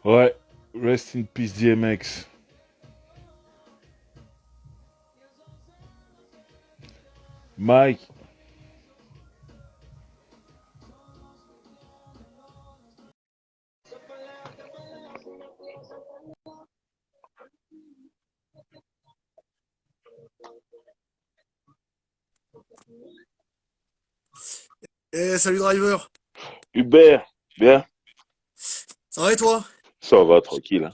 Ouais, rest in peace DMX. Mike, Salut Driver, Hubert, bien? ça va et toi? Ça va, tranquille,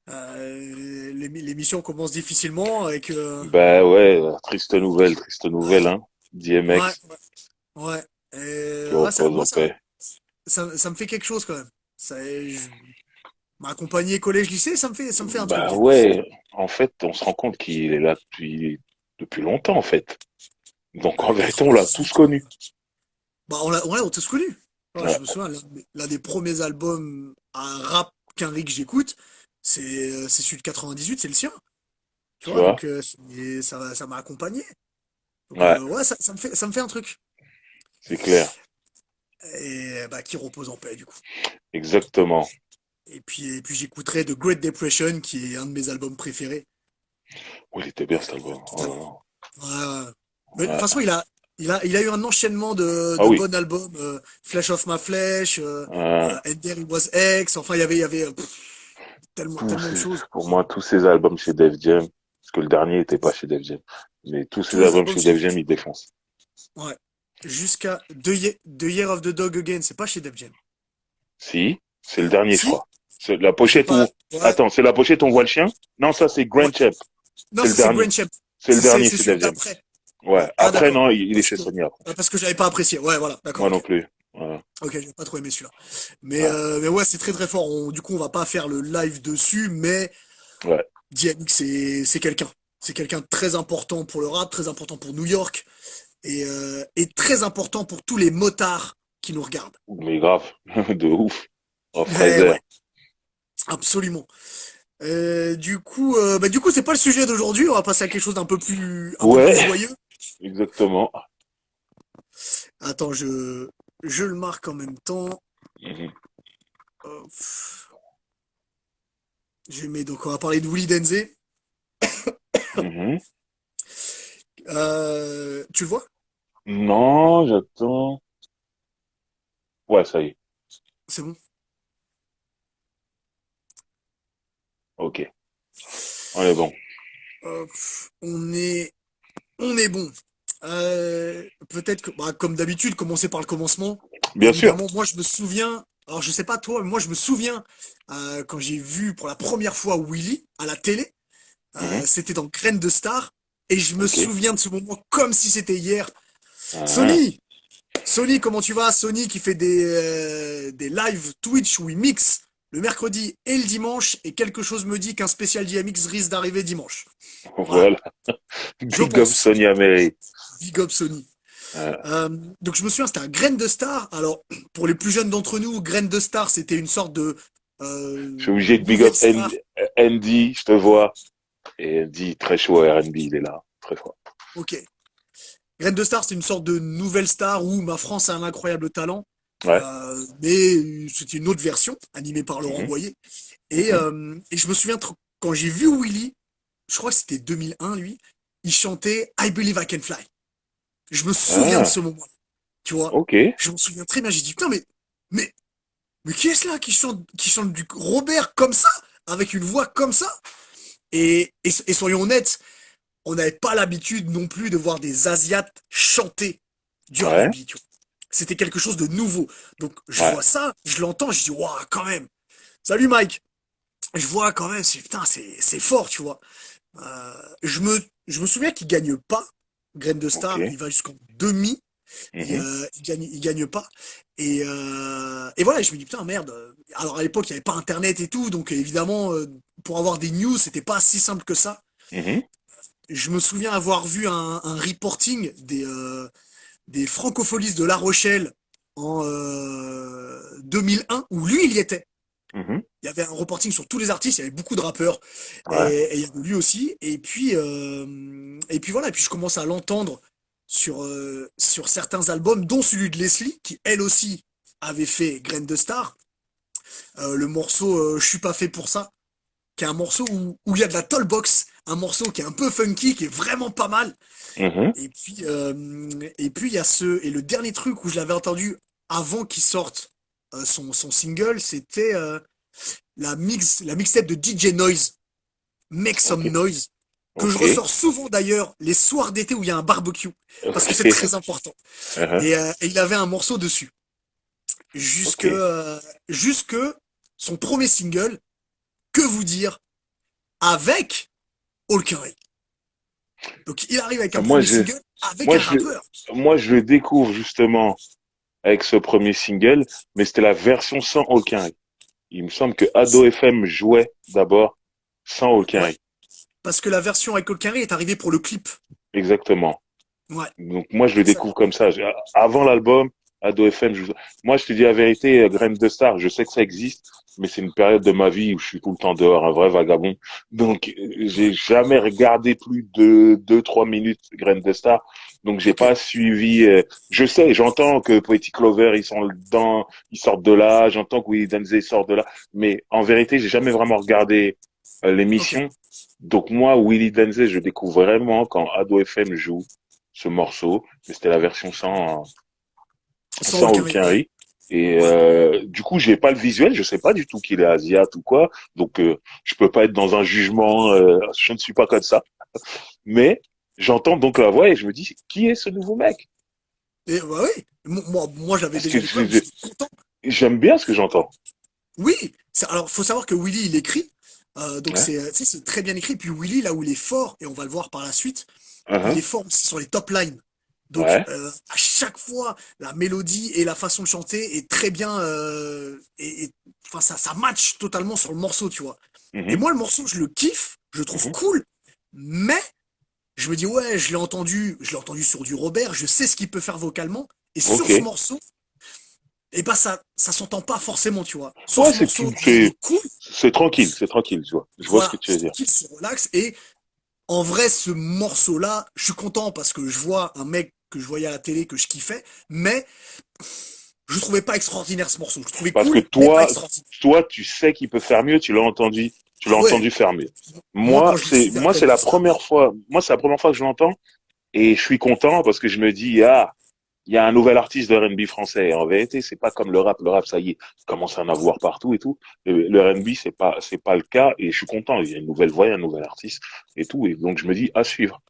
hein. L'émission commence difficilement avec Bah ouais, triste nouvelle, ouais, hein. ouais, DMX, ouais. qui Ouais, repose moi en paix. ça me fait quelque chose quand même. M'accompagner collège-lycée, ça me fait un Bah truc. ouais, en fait, on se rend compte qu'il est là depuis longtemps, en fait. Donc en vérité, on l'a tous 98, connu. bah on l'a tous connu. Ouais, je Ouais, me souviens, l'un des premiers albums à rap qu'un que j'écoute, c'est celui de 98, c'est le sien. Tu tu vois, vois? donc ça m'a accompagné. Donc Ouais, ouais, ça me fait un truc. c'est clair. Et bah qui repose en paix du coup. Exactement. Et puis j'écouterai The Great Depression, qui est un de mes albums préférés. Oui, il était bien cet album. Oh là Totalement. là. Ouais, ouais. Mais de toute façon, Ouais. il a eu un enchaînement Ah de oui. bons albums. Flesh of My Flesh, Ouais. And There It Was X. Enfin, il y avait tellement de choses. Pour moi, tous ces albums chez Def Jam, parce que le dernier était pas chez Def Jam, mais tous ces Tous les albums albums chez chez Def Def Jam, Jam. ils défoncent. Ouais. Jusqu'à The Year of the Dog Again, c'est pas chez Def Jam. Si, c'est le dernier, je Si, crois. C'est la c'est pochette pas. où... Ouais, Attends, c'est la pochette où on voit le chien? Non, ça c'est ouais. Grand Chef. Non, C'est le ça c'est dernier. Grand Champ. C'est le dernier C'est chez celui Def Jam. d'après. Ouais. Ouais. Ah, Après, d'accord. non, il est chez Parce que, Sony après. parce que j'avais pas apprécié. Ouais, voilà. D'accord, Moi non ok. plus. Voilà. Ok, j'ai pas trop aimé celui-là. Ouais. Mais ouais, c'est très très fort. Du coup, on va pas faire le live dessus, mais Ouais. DMX, c'est quelqu'un. C'est quelqu'un de très important pour le rap, très important pour New York, et très important pour tous les motards qui nous regardent. Mais grave. De ouf. Oh, Eh Fraser. ouais, absolument. Du coup, c'est pas le sujet d'aujourd'hui. On va passer à quelque chose un peu plus Ouais, joyeux. exactement. Attends, je le marque en même temps. Mhm. Hop. Donc, on va parler de Willy Denze. Mhm. Tu le vois? Non, j'attends. Ouais, ça y est. C'est bon. Ok. On est bon. Hop. On est, on est bon. Peut-être que, bah, comme d'habitude, commencer par le commencement. Bien sûr. Évidemment, moi, je me souviens. Alors, je sais pas toi, mais moi, je me souviens quand j'ai vu pour la première fois Willy à la télé. Mhm. C'était dans Graines de Star. Et je me Ok. souviens de ce moment comme si c'était hier. Ah, Sony! Sony, comment tu vas? Sony qui fait des live Twitch où il mixe le mercredi et le dimanche. Et quelque chose me dit qu'un spécial DMX risque d'arriver dimanche. Voilà. voilà. Je Big up pense. Sonia Mary. Big up Sony. Euh, Donc je me souviens, c'était un Graine de Star. Alors, pour les plus jeunes d'entre nous, Graine de Star, c'était une sorte de je suis obligé de big nouvelle up star. Andy, je te vois. Et Andy, très chaud à R&B, il est là. Très fort. Ok. Graine de Star, c'est une sorte de nouvelle star où ma France a un incroyable talent. Ouais. Mais c'était une autre version, animée par Laurent Mhm. Boyer. Mhm. Et je me souviens, quand j'ai vu Willy, je crois que c'était 2001, lui, il chantait I Believe I Can Fly. Je me souviens de Ah, ce moment, tu vois. ok. Je me souviens très bien, j'ai dit, putain, mais, mais qui est-ce là qui chante du Robert comme ça, avec une voix comme ça? Et soyons honnêtes, on n'avait pas l'habitude non plus de voir des Asiates chanter du Ouais. R&B, tu vois. C'était quelque chose de nouveau. Donc, je Ouais. vois ça, je l'entends, je dis, waouh, quand même. Salut Mike. Je vois quand même, putain, c'est fort, tu vois. Je me souviens qu'il gagne pas. Graine de Ok. Star, il va jusqu'en demi. Mhm. Il gagne pas. Et voilà, je me dis, putain, merde. Alors à l'époque, il n'y avait pas Internet et tout, donc évidemment, pour avoir des news, c'était pas si simple que ça. Mhm. Je me souviens avoir vu un reporting des francopholies de La Rochelle en 2001, où lui, il y était. Mhm. Il y avait un reporting sur tous les artistes, il y avait beaucoup de rappeurs, Ouais. et il y avait lui aussi. Et puis voilà, et puis je commence à l'entendre sur certains albums, dont celui de Leslie, qui elle aussi avait fait Graine de Star. le morceau Je suis pas fait pour ça, qui est un morceau où il y a de la tollbox, un morceau qui est un peu funky, qui est vraiment pas mal. Mhm. Et puis il y a et le dernier truc où je l'avais entendu avant qu'il sorte son single, c'était la mixtape de DJ Noise, Make Ok, Some Noise, que je ok, ressors souvent d'ailleurs les soirs d'été où il y a un barbecue, parce que c'est ok. très important. Mhm. Et il avait un morceau dessus, jusque, Ok. euh, jusque son premier single, que vous dire, avec Ray. Donc il arrive avec un Moi, premier je, single avec moi, un je, rappeur. moi, je le découvre justement avec ce premier single, mais c'était la version sans aucun. Il me semble que Ado FM jouait d'abord sans Ouais, aucun. parce que la version avec Ray est arrivée pour le clip. Exactement. Ouais, Donc moi, je le c'est ça. découvre comme ça. Avant l'album, Ado FM, moi, je te dis la vérité, Graines de Star, je sais que ça existe, mais c'est une période de ma vie où je suis tout le temps dehors, un vrai vagabond. Donc, j'ai Ouais, jamais regardé plus de 2, 3 minutes Graines de Star. Donc, j'ai ok, pas suivi. Je sais, j'entends que Poetic Clover, ils sont dedans, ils sortent de là. J'entends que Willy Denzé sort de là. Mais en vérité, j'ai jamais vraiment regardé ok. l'émission. Donc moi, Willy Denzé, je découvre vraiment quand Ado FM joue ce morceau, mais c'était la version Sans sans aucun, ouais, Hulkenry. Et ouais. du coup, j'ai pas le visuel, je sais pas du tout qu'il est asiate ou quoi, donc je peux pas être dans un jugement, je ne suis pas comme ça. Mais j'entends donc la voix et je me dis, qui est ce nouveau mec? Et bah oui, moi j'avais Parce que déjà découvert, mais j'étais content. j'aime bien ce que j'entends. Oui, alors faut savoir que Willy il écrit, donc Hein? tu sais, c'est très bien écrit. Puis Willy là où il est fort, et on va le voir par la suite, il est Hein? fort aussi sur les top lines. Donc Ouais. à chaque fois, la mélodie et la façon de chanter est très bien, enfin ça match totalement sur le morceau, tu vois. Et Mhm. moi le morceau je le kiffe, je le trouve Mhm. cool, mais je me dis ouais, je l'ai entendu sur du Robert, je sais ce qu'il peut faire vocalement, et sur Ok. ce morceau, et bah ça s'entend pas forcément, tu vois. Sur Ouais, ce c'est morceau, il c'est est cool, c'est tranquille, tu vois. Je vois ce que voilà, tu veux c'est dire. tranquille, c'est relax, et en vrai, ce morceau-là, je suis content parce que je vois un mec que je voyais à la télé, que je kiffais, mais je trouvais pas extraordinaire ce morceau. Je le trouvais Parce que cool, mais pas extraordinaire. tu sais qu'il peut faire mieux, tu l'as Ah ouais, entendu faire mieux. moi quand je l'ai découvert, Moi, Graine de Star, c'est la première fois que je l'entends et je suis content parce que je me dis, ah, il y a un nouvel artiste de R&B français. Et en vérité, c'est pas comme le rap. Le rap, ça y est, commence à en avoir partout et tout. Le R&B, c'est pas le cas et je suis content. Il y a une nouvelle voix, un nouvel artiste et tout. Et donc, je me dis, à suivre.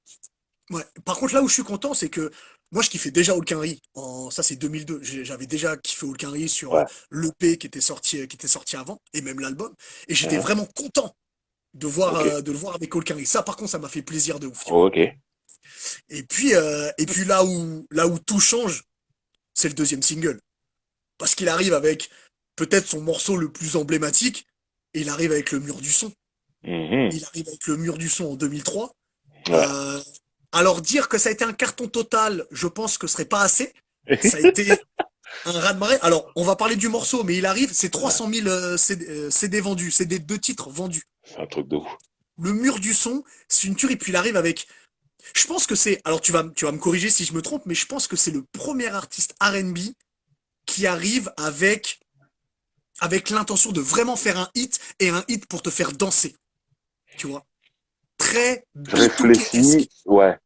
ouais. Par contre, là où je suis content, c'est que moi, je kiffais déjà Hulkenry. Ça, c'est 2002. J'avais déjà kiffé Hulkenry sur Ouais. l'EP qui était sorti avant, et même l'album. Et j'étais Hein. vraiment content Ok. de le voir avec Hulkenry. Ça, par contre, ça m'a fait plaisir de ouf, tu vois. Ok. Et puis là où tout change, c'est le deuxième single. Parce qu'il arrive avec peut-être son morceau le plus emblématique, et il arrive avec le mur du son. Mhm. Il arrive avec le mur du son en 2003. Ouais. Euh, alors dire que ça a été un carton total, je pense que ce serait pas assez. Ça a été un raz-de-marée. Alors, on va parler du morceau, mais il arrive, c'est 300 000 CD vendus, c'est des deux titres vendus. C'est un truc de ouf. Le mur du son, c'est une tuerie, puis il arrive avec. Je pense que c'est. Alors, tu vas me corriger si je me trompe, mais je pense que c'est le premier artiste R&B qui arrive avec l'intention de vraiment faire un hit, et un hit pour te faire danser, tu vois. Très Je B2K-esque. réfléchis, ouais.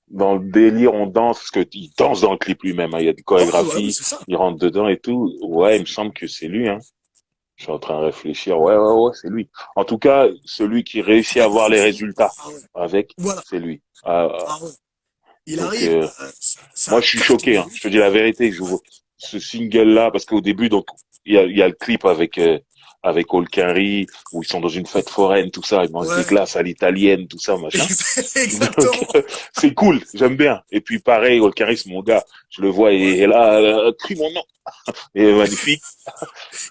Dans le délire, on danse, parce que il danse dans le clip lui-même, hein. Il y a des Oh, ouais, ouais, chorégraphies, c'est ça. il rentre dedans et tout. Ouais, il me semble que c'est lui, hein. Je suis en train de réfléchir. Ouais, ouais, ouais, c'est lui. En tout cas, celui qui réussit à Très avoir les profond. résultats Ah ouais. avec, Voilà. c'est lui. Ah ouais. Il Donc, arrive, ça moi, a je suis choqué, cartonné. hein. Je te dis la vérité. Je Ouais. vois ce single-là, parce qu'au début, donc, il y a le clip avec Olkari, où ils sont dans une fête foraine, tout ça, ils mangent des Ouais. glaces à l'italienne, tout ça, machin. Donc, Exactement. c'est cool, j'aime bien. Et puis pareil, Olkaris, mon gars, je le vois Ouais. et là, crie mon nom, et magnifique.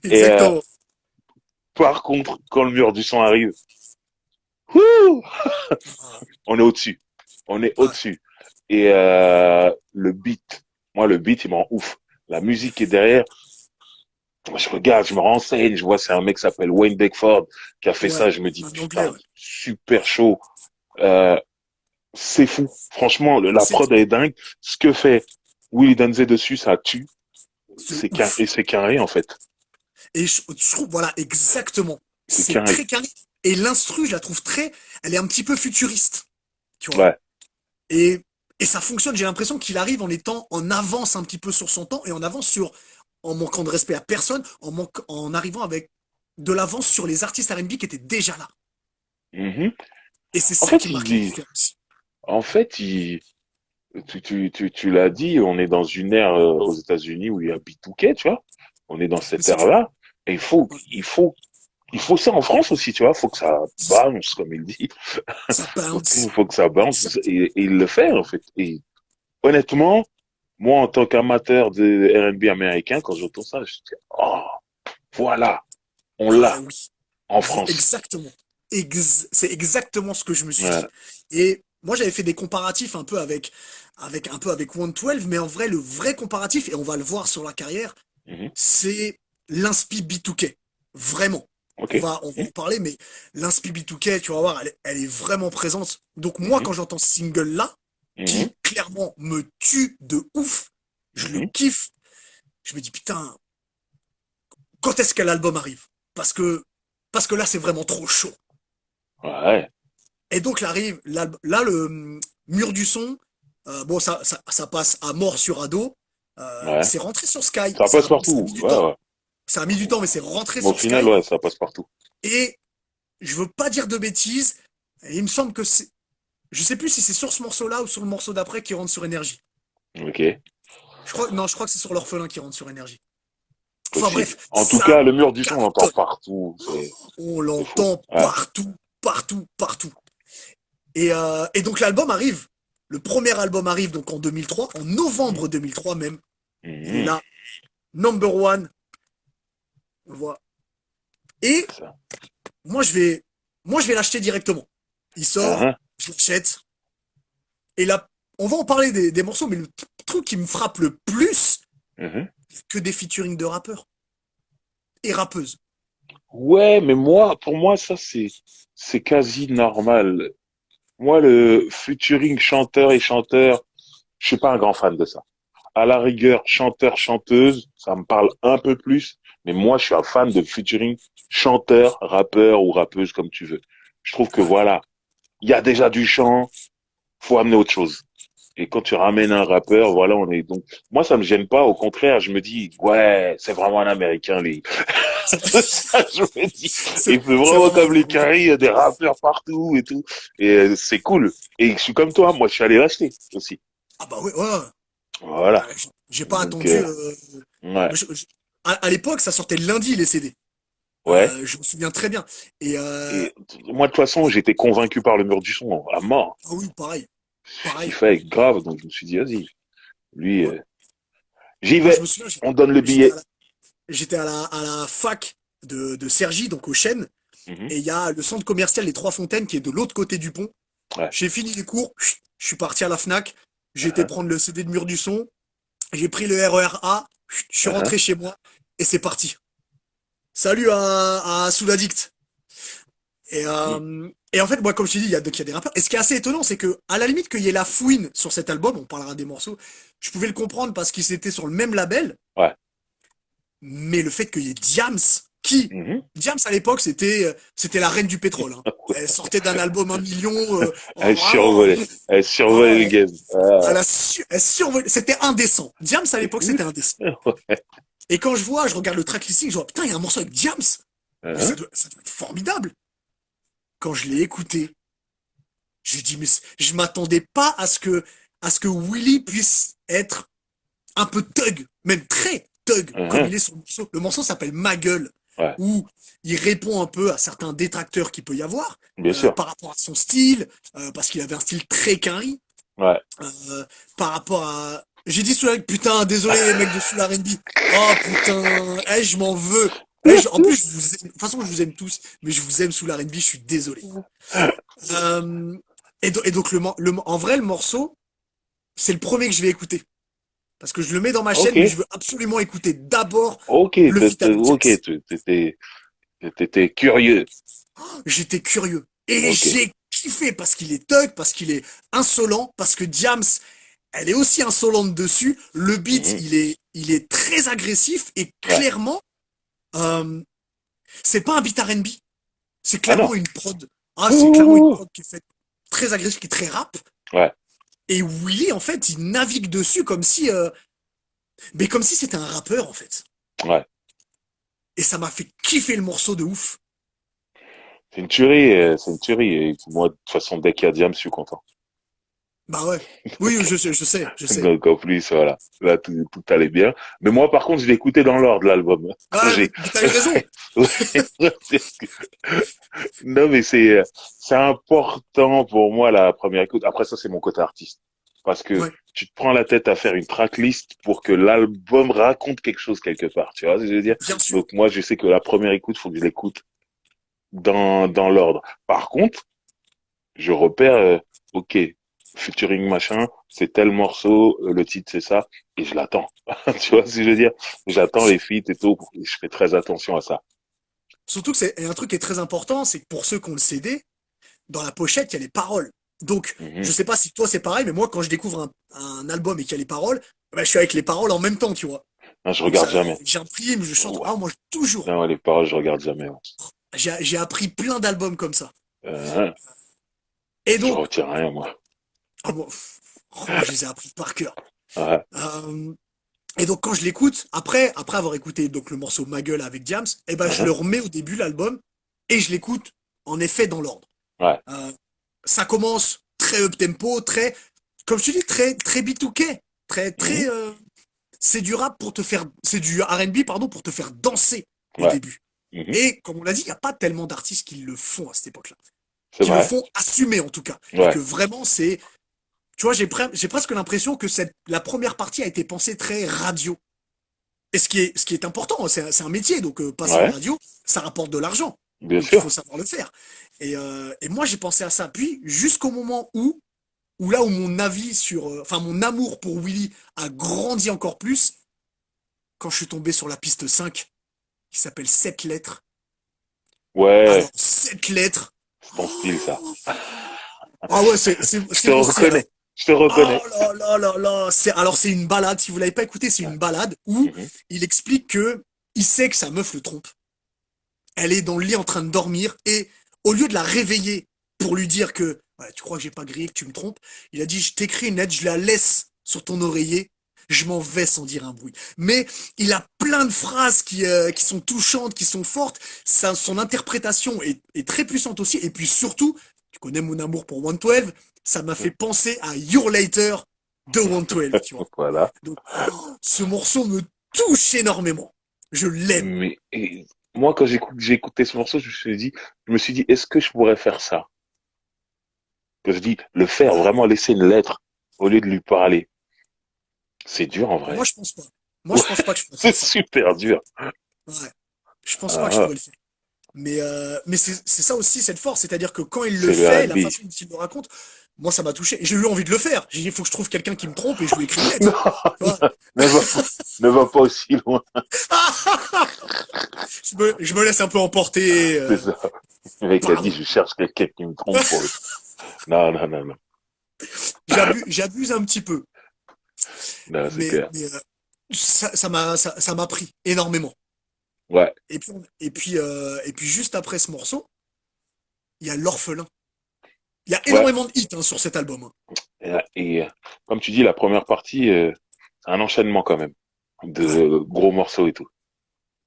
Et Exactement. par contre, quand le mur du son arrive, wouh, Ah, on est au-dessus, on est ouais. au-dessus. Et le beat, moi le beat, il m'en ouf. La musique qui est derrière, moi, je regarde, je me renseigne, je vois c'est un mec qui s'appelle Wayne Beckford qui a fait Ouais. ça. Je me dis Un anglais, putain, ouais. super chaud. Euh, c'est fou. Franchement, la C'est prod est dingue. Ce que fait Willy Danze dessus, ça tue. c'est ouf. C'est carré en fait. Et je trouve, voilà, exactement. C'est C'est carré. très carré. Et l'instru, je la trouve très, elle est un petit peu futuriste, tu vois. Ouais. Et, et ça fonctionne. J'ai l'impression qu'il arrive en étant en avance un petit peu sur son temps et en avance sur, en manquant de respect à personne, en arrivant avec de l'avance sur les artistes R&B qui étaient déjà là. Mhm. Et c'est En ça fait, qui marque les différences. en fait, tu l'as dit, on est dans une ère aux États-Unis où il y a B2K, tu vois. On est dans Mais cette c'est dur. ère-là. Et Ouais. il faut ça en France aussi, tu vois. Faut que ça bounce, comme il dit. Ça bounce. Faut que ça bounce. Exactement. Et il le fait, en fait. Et honnêtement, moi, en tant qu'amateur de R&B américain, quand j'entends ça, je dis, oh, voilà, on Ah l'a oui. en France. Exactement. C'est exactement ce que je me suis Ouais. dit. Et moi, j'avais fait des comparatifs un peu avec 112, mais en vrai, le vrai comparatif, et on va le voir sur la carrière, Mhm. c'est l'inspi B2K. Vraiment. Ok. On va en parler, mais l'inspi B2K, tu vas voir, elle est vraiment présente. Donc moi, Mhm. quand j'entends ce single-là, Mhm. qui clairement me tue de ouf, je le Mhm. kiffe, je me dis putain, quand est-ce que l'album arrive? Parce que, parce que là, c'est vraiment trop chaud. Ouais. Et donc, là, le mur du son, bon, ça passe à mort sur Ado. Ouais. C'est rentré sur Sky. Ça passe Ça a partout. mis du Ouais, temps. ouais. Ça a mis du temps, mais c'est rentré Mais au sur final, Sky. ouais, ça passe partout. Et je veux pas dire de bêtises. Il me semble que c'est. Je sais plus si c'est sur ce morceau-là ou sur le morceau d'après qui rentre sur Énergie. Ok. Non, je crois que c'est sur l'orphelin qui rentre sur Énergie. Enfin Possible. bref, En tout cas, ça le mur du son, on l'entend cartonne. partout. On C'est fou. l'entend Ouais. partout, partout, partout. Et donc l'album arrive. Le premier album arrive donc en 2003, en Mhm. novembre 2003 même. Il est Mhm. là, number one. On le voit. Et C'est ça. moi je vais, moi je vais l'acheter directement. Il sort, Hein, je l'achète. Et là, on va en parler des morceaux, mais le truc qui me frappe le plus, mhm. que des featuring de rappeurs et rappeuses. Ouais, mais moi, pour moi, ça, c'est quasi normal. Moi, le featuring chanteur et chanteur, je suis pas un grand fan de ça. À la rigueur, chanteur, chanteuse, ça me parle un peu plus. Mais moi, je suis un fan de featuring chanteur, rappeur ou rappeuse, comme tu veux. Je trouve que Ouais. voilà, il y a déjà du chant, faut amener autre chose. Et quand tu ramènes un rappeur, voilà, on est donc. Moi, ça me gêne pas. Au contraire, je me dis, ouais, c'est vraiment un Américain, lui. C'est ça, je me dis. Il fait C'est vraiment vraiment comme un les Américain. carrés, il y a des rappeurs partout et tout. Et c'est cool. Et je suis comme toi, moi, je suis allé l'acheter aussi. Ah bah ouais, ouais. Voilà. J'ai pas Donc, attendu. ouais, À l'époque, ça sortait le lundi les CD. ouais. Je me souviens très bien. Et Et moi, de toute façon, j'étais convaincu par le mur du son à mort. ah oui, pareil, Je pareil. kiffais grave, donc je me suis dit, vas-y, lui, Ouais. j'y Moi, je vais. me souviens, On donne le j'étais à billet. la, j'étais à la fac de Cergy, donc au Chêne, Mhm. et il y a le centre commercial Les Trois Fontaines qui est de l'autre côté du pont. Ouais. J'ai fini les cours, je suis parti à la Fnac, j'ai été Uh-huh. prendre le CD de Mur du Son, j'ai pris le RER A, je suis Uh-huh. rentré chez moi, et c'est parti. Salut à Souladict. Mm. Et en fait, moi, comme je t'ai dit, il y a des rappeurs. Et ce qui est assez étonnant, c'est que, à la limite, qu'il y ait la fouine sur cet album, on parlera des morceaux, je pouvais le comprendre parce qu'ils étaient sur le même label, Ouais. mais le fait qu'il y ait Diams, qui, Mhm. Diams à l'époque, c'était la reine du pétrole, hein. Elle sortait d'un album 1 million, Elle vraiment, survolait. Elle survolait vraiment, le game. Ah. elle survolait, c'était indécent. Diams à l'époque, c'était indécent. Ouais. Et quand je regarde le track listing, je vois, putain, il y a un morceau avec Diams, mais Uh-huh. ça doit être formidable. Quand je l'ai écouté, j'ai dit, mais je m'attendais pas à ce que Willy puisse être un peu thug, même très thug, comme Uh-huh. il est sur le morceau. Le morceau s'appelle Ma gueule, Ouais. où il répond un peu à certains détracteurs qu'il peut y avoir, Bien sûr. par rapport à son style, parce qu'il avait un style très carré, Ouais. par rapport à... J'ai dit Solar, putain, désolé les mecs de Solar R&B. Oh putain, eh, je m'en veux. En plus, de toute façon, je vous aime tous, mais je vous aime Solar R&B, je suis désolé. Euh, et donc, en vrai, le morceau, c'est le premier que je vais écouter. Parce que je le mets dans ma Ok. chaîne, mais je veux absolument écouter d'abord Ok. le feat avec Ok. Jax. T'étais curieux. J'étais curieux. Et Ok. j'ai kiffé parce qu'il est thug, parce qu'il est insolent, parce que Diams, elle est aussi insolente dessus. Le beat, Mhm. il est très agressif et Ouais. clairement, Euh, c'est pas un beat R&B, c'est Ah non. clairement une prod. Ah, c'est clairement une Ouh. prod qui est faite très agressive, qui est très rap. Ouais, Et Willy, en fait, il navigue dessus comme si, mais comme si c'était un rappeur, en fait. ouais. Et ça m'a fait kiffer le morceau de ouf. C'est une tuerie, c'est une tuerie. Et moi, de toute façon, dès qu'il y a Diam, je suis content. Bah ouais. Oui, je sais, je sais, je sais. Donc en plus, voilà. Là, tout allait bien. Mais moi, par contre, je l'ai écouté dans l'ordre, l'album. Quand Ah, j'ai... mais t'as eu raison. Non, mais c'est important pour moi, la première écoute. Après ça, c'est mon côté artiste. Parce que Ouais, tu te prends la tête à faire une tracklist pour que l'album raconte quelque chose quelque part. Tu vois ce que je veux dire? bien sûr. Donc moi, je sais que la première écoute, faut que je l'écoute dans l'ordre. Par contre, je repère, ok, featuring machin, c'est tel morceau, le titre c'est ça, et je l'attends. Tu vois ce que je veux dire? J'attends les feats et tout, et je fais très attention à ça. Surtout que c'est et un truc qui est très important, c'est que pour ceux qui ont le CD, dans la pochette, il y a les paroles. Donc, je Mhm. sais pas si toi c'est pareil, mais moi, quand je découvre un album et qu'il y a les paroles, bah, je suis avec les paroles en même temps, tu vois. Non, je Donc regarde ça, jamais. j'imprime, je chante. Ouais. Ah, moi, toujours. Non, les paroles, je regarde jamais. Ouais. J'ai appris plein d'albums comme ça. Euh, Et je donc, retiens rien, moi. ah, moi, je les ai appris par cœur. Ouais. Euh, et donc, quand je l'écoute, après avoir écouté donc le morceau Ma gueule avec Diams, eh ben, je Mhm. le remets au début, l'album, et je l'écoute en effet dans l'ordre. Ouais. Euh, Ça commence très up tempo, très, comme je te dis, très B2K, Mhm. c'est du rap pour te faire, c'est du R&B pardon pour te faire danser au Ouais. début. Mhm. Et comme on l'a dit, il n'y a pas tellement d'artistes qui le font à cette époque-là, C'est qui le vrai. font assumer en tout cas, et que Ouais. vraiment c'est, tu vois, j'ai presque l'impression que la première partie a été pensée très radio. Et ce qui est important, c'est un métier, donc passer en Ouais. radio, ça rapporte de l'argent. Bien Donc il faut sûr. savoir le faire. Et moi j'ai pensé à ça. Puis jusqu'au moment où là où mon avis sur, enfin mon amour pour Willy a grandi encore plus, quand je suis tombé sur la piste 5 qui s'appelle 7 lettres. Alors Ouais. 7 lettres. C'est ton style, ça. Ah ouais, Je c'est te mon style. Alors, reconnais. Je te oh reconnais. là là là là, c'est une balade. Si vous l'avez pas écouté, c'est Ouais. une balade où Mhm. il explique que il sait que sa meuf le trompe. Elle est dans le lit en train de dormir et au lieu de la réveiller pour lui dire que ouais, tu crois que j'ai pas grillé, que tu me trompes, il a dit je t'écris une lettre, je la laisse sur ton oreiller, je m'en vais sans dire un bruit. Mais il a plein de phrases qui sont touchantes, qui sont fortes. Son interprétation est très puissante aussi. Et puis surtout, tu connais mon amour pour 112, ça m'a fait penser à Your Later de 112, tu vois. Voilà. Donc, ce morceau me touche énormément. Je l'aime. Mais moi, quand j'ai écouté ce morceau, je me suis dit, est-ce que je pourrais faire ça? Que je dis, le faire, Ouais. vraiment laisser une lettre au lieu de lui parler. C'est dur en Moi, vrai. je pense pas. Moi, Ouais, je pense pas que je pourrais c'est faire ça. super dur. Ouais. Je pense pas que je Ah, pourrais le faire. Mais c'est ça aussi cette force, c'est-à-dire que quand il le c'est le fait, la R&B. façon dont il le raconte, moi ça m'a touché. J'ai eu envie de le faire. J'ai dit, il faut que je trouve quelqu'un qui me trompe et je lui écris une Non, lettre. Tu vois. ne va pas, ne va pas aussi loin. Je me laisse un peu emporter C'est ça. Le mec a dit, par. je cherche quelqu'un qui me trompe pour le... Non, non, non, non. J'abuse un petit peu. Non, c'est clair. Mais ça m'a pris énormément. Ouais, Et puis juste après ce morceau, il y a l'orphelin. Il y a ouais. énormément de hits hein, sur cet album. Hein. Comme tu dis, la première partie, c'est un enchaînement quand même Ouais. de gros morceaux et tout.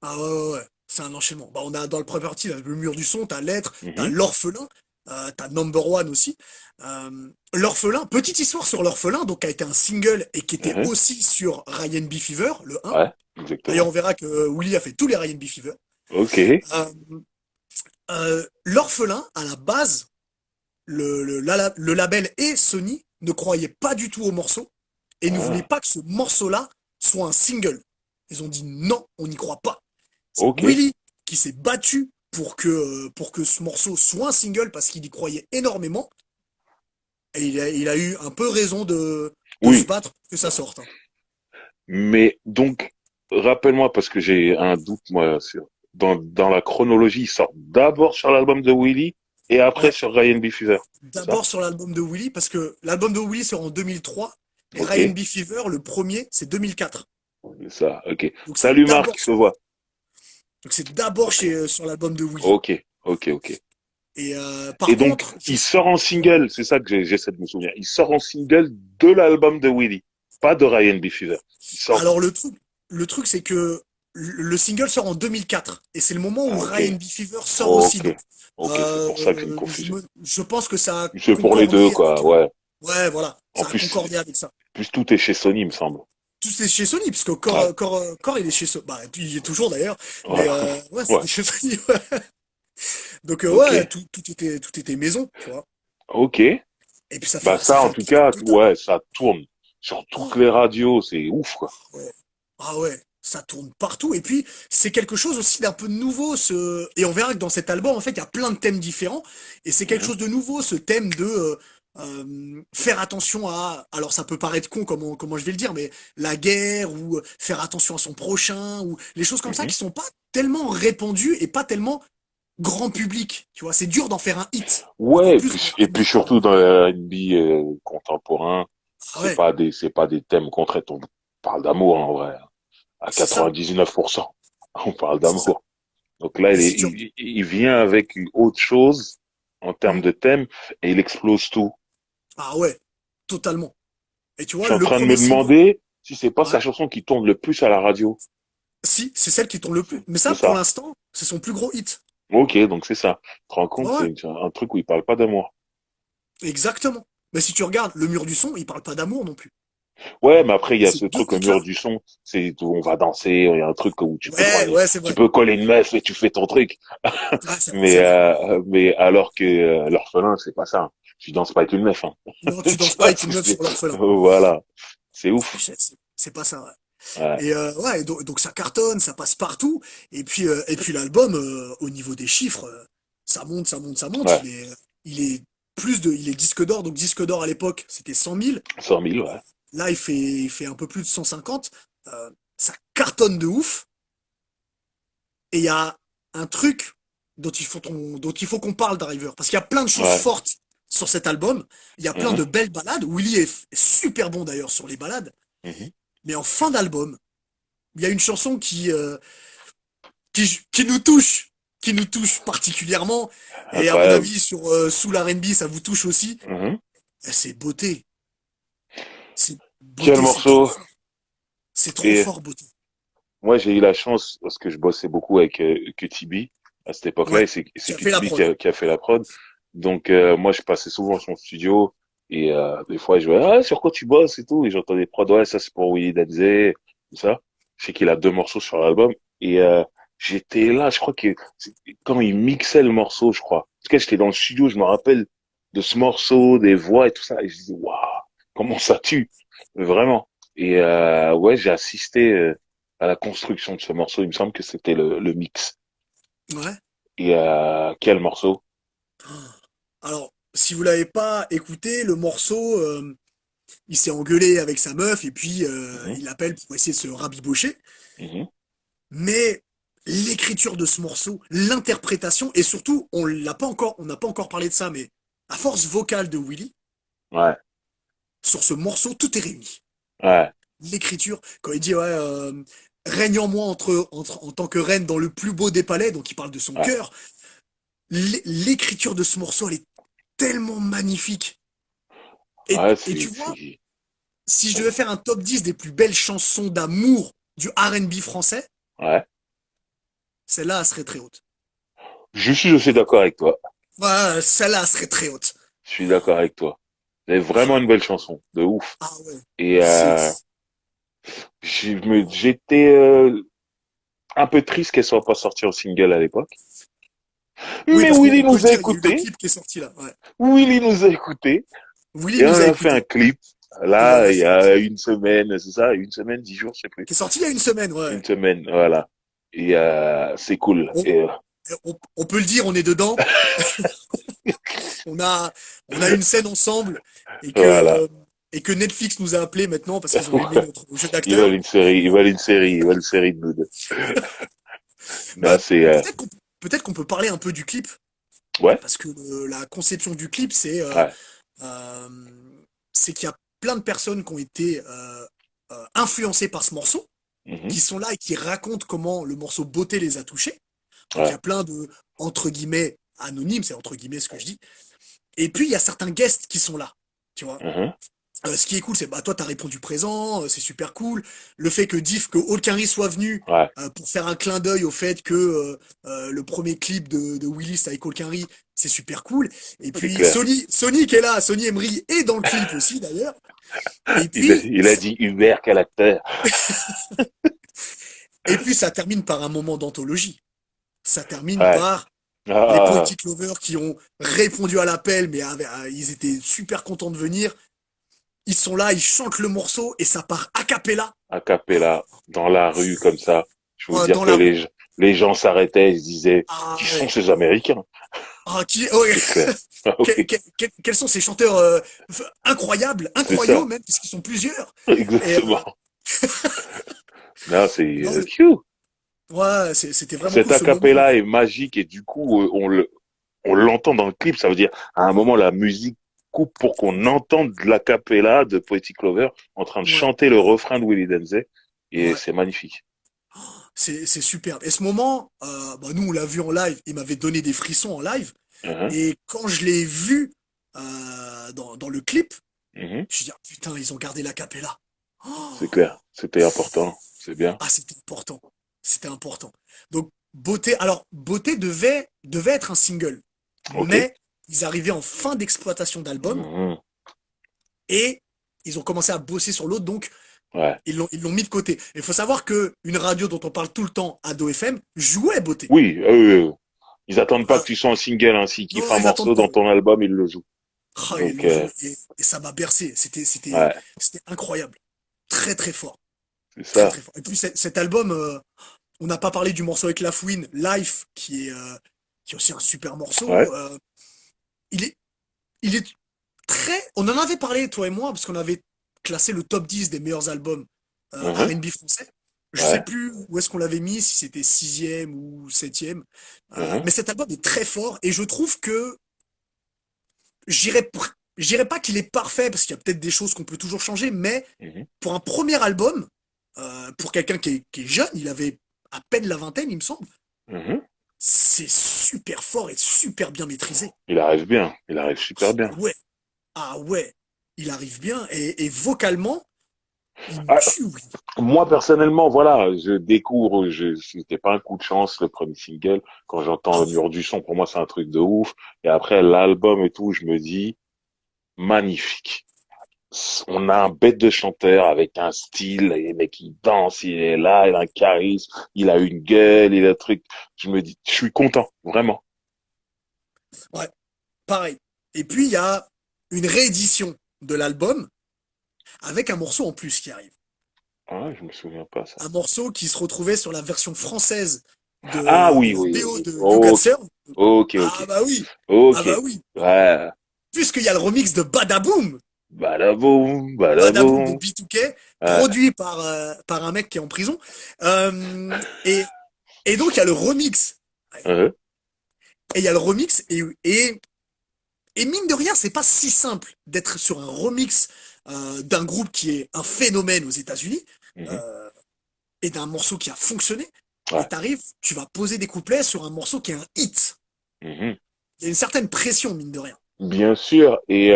Ah ouais, ouais, ouais. C'est un enchaînement. Bah, on a dans le premier partie là, le mur du son, t'as l'être, t'as Mhm, l'orphelin, t'as Number One aussi. L'orphelin, petite histoire sur l'orphelin, donc qui a été un single et qui était mhm. aussi sur Ryan B. Fever, le 1. Ouais, D'ailleurs, exactement. on verra que Willy a fait tous les Ryan B. Fever. Ok. Euh, L'orphelin, à la base, le label et Sony ne croyaient pas du tout au morceau et ne voulaient Ah, pas que ce morceau-là soit un single. Ils ont dit non, on n'y croit pas. C'est ok. Willy qui s'est battu pour que ce morceau soit un single parce qu'il y croyait énormément. Et il a eu un peu raison de se Oui, battre pour que ça sorte. Hein. mais donc, rappelle-moi, parce que j'ai un doute, moi, dans la chronologie, il sort d'abord sur l'album de Willy et après Ouais, sur Ryan B. Fever. C'est ça? d'abord sur l'album de Willy parce que l'album de Willy sort en 2003 et Ok. Ryan B. Fever, le premier, c'est 2004. C'est ça, ok. Donc c'est Salut Marc, d'abord je te sur. vois. Donc c'est d'abord Ok, sur l'album de Willy. ok, ok, ok. Et Et par donc, contre, il sort en single, c'est ça que j'essaie de me souvenir. Il sort en single de l'album de Willy, pas de Ryan B. Fever. Il sort. alors le truc c'est que le single sort en 2004 et c'est le moment où Ah, ok, Ryan B. Fever sort aussi. ok, Donc ok, c'est pour ça qu'il y a une je, confusion. je pense que ça a C'est pour les deux, concordé quoi, avec. ouais. Ouais, voilà, En ça a plus, concordé avec ça. plus tout est chez Sony, il me semble. Tout c'est chez Sony, parce que Ouais, Core, il est chez Sony. Bah, il y est toujours d'ailleurs, mais ouais, ouais, ouais, c'était chez Sony. Ouais. Donc ok, ouais, tout était maison, tu vois. ok. Et puis ça Bah fait ça ça, fait en un tout clip cas, total. ouais, ça tourne sur toutes Oh, les radios, c'est ouf, quoi. ouais. Ah ouais, ça tourne partout. Et puis c'est quelque chose aussi d'un peu nouveau. Et on verra que dans cet album, en fait, il y a plein de thèmes différents. Et c'est quelque Mhm, chose de nouveau, ce thème de faire attention à. Alors ça peut paraître con comment je vais le dire, mais la guerre ou faire attention à son prochain ou les choses comme ça mhm. qui sont pas tellement répandues et pas tellement grand public. Tu vois, c'est dur d'en faire un hit. Encore Ouais, plus dans et le puis R&B pop. surtout dans le R&B contemporain, Ah ouais, c'est pas des thèmes qu'on traite, on parle d'amour en vrai. À c'est ça, 99%, on parle c'est ça. d'amour. Donc là, Et si tu il vient avec une autre chose en termes Hmm. de thème et il explose tout. Ah ouais, totalement. Et tu Je vois, suis en le train de premier me single, demander si c'est pas sa ouais, chanson qui tourne le plus à la radio. si, c'est celle qui tourne le plus. Mais C'est ça, pour ça. l'instant, c'est son plus gros hit. Ok, donc c'est ça. Tu te rends compte, Ouais, ouais, c'est un truc où il parle pas d'amour. exactement. Mais si tu regardes le mur du son, il parle pas d'amour non plus. Ouais, mais après, il Et y a ces ce deux truc, le mur hits-là, du son, c'est où on va danser, il y a un truc où ouais, ouais, c'est tu vrai. peux coller une meuf et tu fais ton truc. Ouais, c'est vrai, c'est vrai. Mais alors que l'orphelin, c'est pas ça. Tu danses pas avec une meuf, hein. Non, tu Tu danses pas vois avec ce une que meuf c'est? sur l'orphelin. Voilà. C'est Et ouf. c'est pas ça, ouais. Ouais. Et ouais, donc ça cartonne, ça passe partout. Et puis l'album, au niveau des chiffres, ça monte, ça monte, ça monte. Ouais. Il est disque d'or. Donc disque d'or à l'époque, c'était 100 000. 100 000, ouais. Là, il fait un peu plus de 150. Ça cartonne de ouf. Et il y a un truc dont il faut qu'on parle, Driver. Parce qu'il y a plein de choses Ouais. fortes sur cet album. Il y a plein Mhm, de belles balades. Willy est super bon d'ailleurs sur les balades. mhm. Mais en fin d'album, il y a une chanson qui nous touche. Qui nous touche particulièrement. Et à mon Incroyable. avis, sur Soul R&B, ça vous touche aussi. Mhm. C'est beauté. C'est Quel beauté, c'est trop morceau? fort. C'est trop Et fort, beauté. moi, j'ai eu la chance, parce que je bossais beaucoup avec QTB à cette époque-là, Ouais. et c'est Qui a fait la QTB prod. qui a fait la prod. Donc, moi, je passais souvent à son studio, et des fois, je disais, ah, sur quoi tu bosses et tout, et j'entendais des prods, ouais, ça c'est pour Willy Denzé, tout ça. Je sais qu'il a 2 morceaux sur l'album, et j'étais là, je crois que quand il mixait le morceau, je crois. En tout cas, j'étais dans le studio, je me rappelle de ce morceau, des voix et tout ça, et je disais, waouh, comment ça tue, vraiment. Et ouais, j'ai assisté à la construction de ce morceau. Il me semble que c'était le mix. Ouais. Et quel morceau? Alors, si vous l'avez pas écouté, le morceau, il s'est engueulé avec sa meuf et puis Mhm, il appelle pour essayer de se rabibocher. mhm. Mais l'écriture de ce morceau, l'interprétation et surtout, on n'a pas encore parlé de ça, mais la force vocale de Willy Ouais, sur ce morceau, tout est réuni. ouais, L'écriture, quand il dit ouais, règne en moi en tant que reine dans le plus beau des palais, donc il parle de son ouais, cœur. L'écriture de ce morceau, elle est tellement magnifique. Et, ouais, et tu vois, si je devais faire un top 10 des plus belles chansons d'amour du R&B français, ouais. celle-là elle serait très haute. Je suis aussi d'accord avec toi. Ouais, celle-là elle serait très haute. Je suis d'accord avec toi. C'est vraiment une belle chanson, de ouf. Ah ouais, Et c'est... j'étais un peu triste qu'elle soit pas sortie en single à l'époque. Oui, Mais parce Willy qu'on peut le nous a dire, il y a eu le écoutés. clip qui est sorti là. Ouais. Willy nous a écoutés. Willy Et on nous a a fait un écoutés. clip. Et on Là, a il y fait un a clip une semaine, c'est ça? Une semaine, 10 jours, je sais plus. qui est sorti il y a une semaine, ouais. Une semaine, voilà. Et c'est cool. On, Et on peut le dire, on est dedans. On a une scène ensemble et voilà. que, et que Netflix nous a appelé maintenant parce qu'ils ont aimé notre jeu Ils veulent d'acteur. une série, ils veulent une série, ils veulent une série de nous deux. Non, Bah, c'est peut-être qu'on peut parler un peu du clip ouais, parce que la conception du clip, ouais, euh, c'est qu'il y a plein de personnes qui ont été influencées par ce morceau. Mhm. qui sont là et qui racontent comment le morceau Beauté les a touchés. Donc il y Ouais. a plein de, entre guillemets, anonymes, c'est entre guillemets ce que je dis. Et puis il y a certains guests qui sont là, tu vois. Mhm. Ce qui est cool, c'est bah toi t'as répondu présent, c'est super cool. Le fait que Diff, que O'Kenry soit venu Ouais. pour faire un clin d'œil au fait que le premier clip de Willis avec O'Kenry, c'est super cool. Et C'est puis clair. Sony qui est là, Sony Emery est dans le clip aussi d'ailleurs. Et puis Il a dit Hubert, quel acteur. ça termine par un moment d'anthologie. Ça termine Ouais. par les Ah, Poetic Lovers qui ont répondu à l'appel, mais ils étaient super contents de venir. Ils sont là, ils chantent le morceau et ça part a cappella a cappella, dans la rue, comme ça. Je veux dire dans que la rue. les gens s'arrêtaient et se disaient, Ah qui sont ouais. ces Américains? Ouais. C'est clair. Ah oui, Quels sont ces chanteurs incroyables, c'est incroyaux ça. même, puisqu'ils sont plusieurs. Et Exactement. Non, c'est non, cute. ouais, c'était vraiment Cet cool ce moment. acapella est magique et du coup, on l'entend dans le clip. Ça veut dire, à un moment, la musique coupe pour qu'on entende l'acapella de Poetic Clover en train de Ouais, chanter le refrain de Willie Denzey. Et ouais, c'est magnifique. c'est superbe. Et ce moment, bah, nous on l'a vu en live, il m'avait donné des frissons en live. Mhm, Et quand je l'ai vu dans le clip, mhm. je me suis dit, ah, putain, ils ont gardé la capella. C'est Oh, clair. C'était important. C'est bien. ah, c'était important. C'était important. Donc, Beauté, alors, Beauté devait être un single, Ok. mais ils arrivaient en fin d'exploitation d'album Mhm. et ils ont commencé à bosser sur l'autre, donc Ouais. ils l'ont mis de côté. Il faut savoir que une radio dont on parle tout le temps, Ado FM, jouait Beauté. Oui, ils attendent pas Ah, que tu sois un single, hein. S'ils kiffent non, un ils attendent morceau pas. dans ton album, ils le jouent. Ah, ils Donc, le jouent et ça m'a bercé. ouais, C'était incroyable. Très, très fort. c'est Très, ça. très fort. Et puis, cet album, on n'a pas parlé du morceau avec La Fouine, Life, qui est aussi un super morceau. Ouais. Il est, il est très. On en avait parlé, toi et moi, parce qu'on avait classé le top 10 des meilleurs albums Mhm. R&B français. Je sais Ouais. plus où est-ce qu'on l'avait mis, si c'était sixième ou septième. Mhm. Mais cet album est très fort et je trouve que j'irais, j'irais pas qu'il est parfait parce qu'il y a peut-être des choses qu'on peut toujours changer, mais Mhm. pour un premier album, pour quelqu'un qui est jeune, il avait à peine la vingtaine, il me semble. Mhm. C'est super fort et super bien maîtrisé. Il arrive bien. Il arrive super Ah bien. ouais, ah ouais, il arrive bien et vocalement, il me Ah, tue. Oui. moi, personnellement, voilà, je découvre, c'était pas un coup de chance, le premier single. Quand j'entends Ah le ouais, mur du son, pour moi, c'est un truc de ouf. Et après, l'album et tout, je me dis, magnifique. On a un bête de chanteur avec un style, les mecs il danse, il est là, il a un charisme, il a une gueule, il a un truc. Je me dis, je suis content, vraiment. ouais, pareil. Et puis il y a une réédition de l'album avec un morceau en plus qui arrive. Ah, je me souviens pas ça. Un morceau qui se retrouvait sur la version française Ah de oui, la oui, BO oui. de You Got Ok, Served. ok, Ah ok, bah oui, ah ok. bah oui. Ouais. Puisqu'il y a le remix de Badaboom, Badaboum, Badaboom de badaboum. B2K, Ouais. produit par un mec qui est en prison. Euh, et, et donc il y a le remix. Ouais. Hein, Et il y a le remix et mine de rien, c'est pas si simple d'être sur un remix d'un groupe qui est un phénomène aux États-Unis mhm, euh, et d'un morceau qui a fonctionné. Et ouais. t'arrives, tu vas poser des couplets sur un morceau qui est un hit. Mhm. Il y a une certaine pression, mine de rien. Bien sûr. Et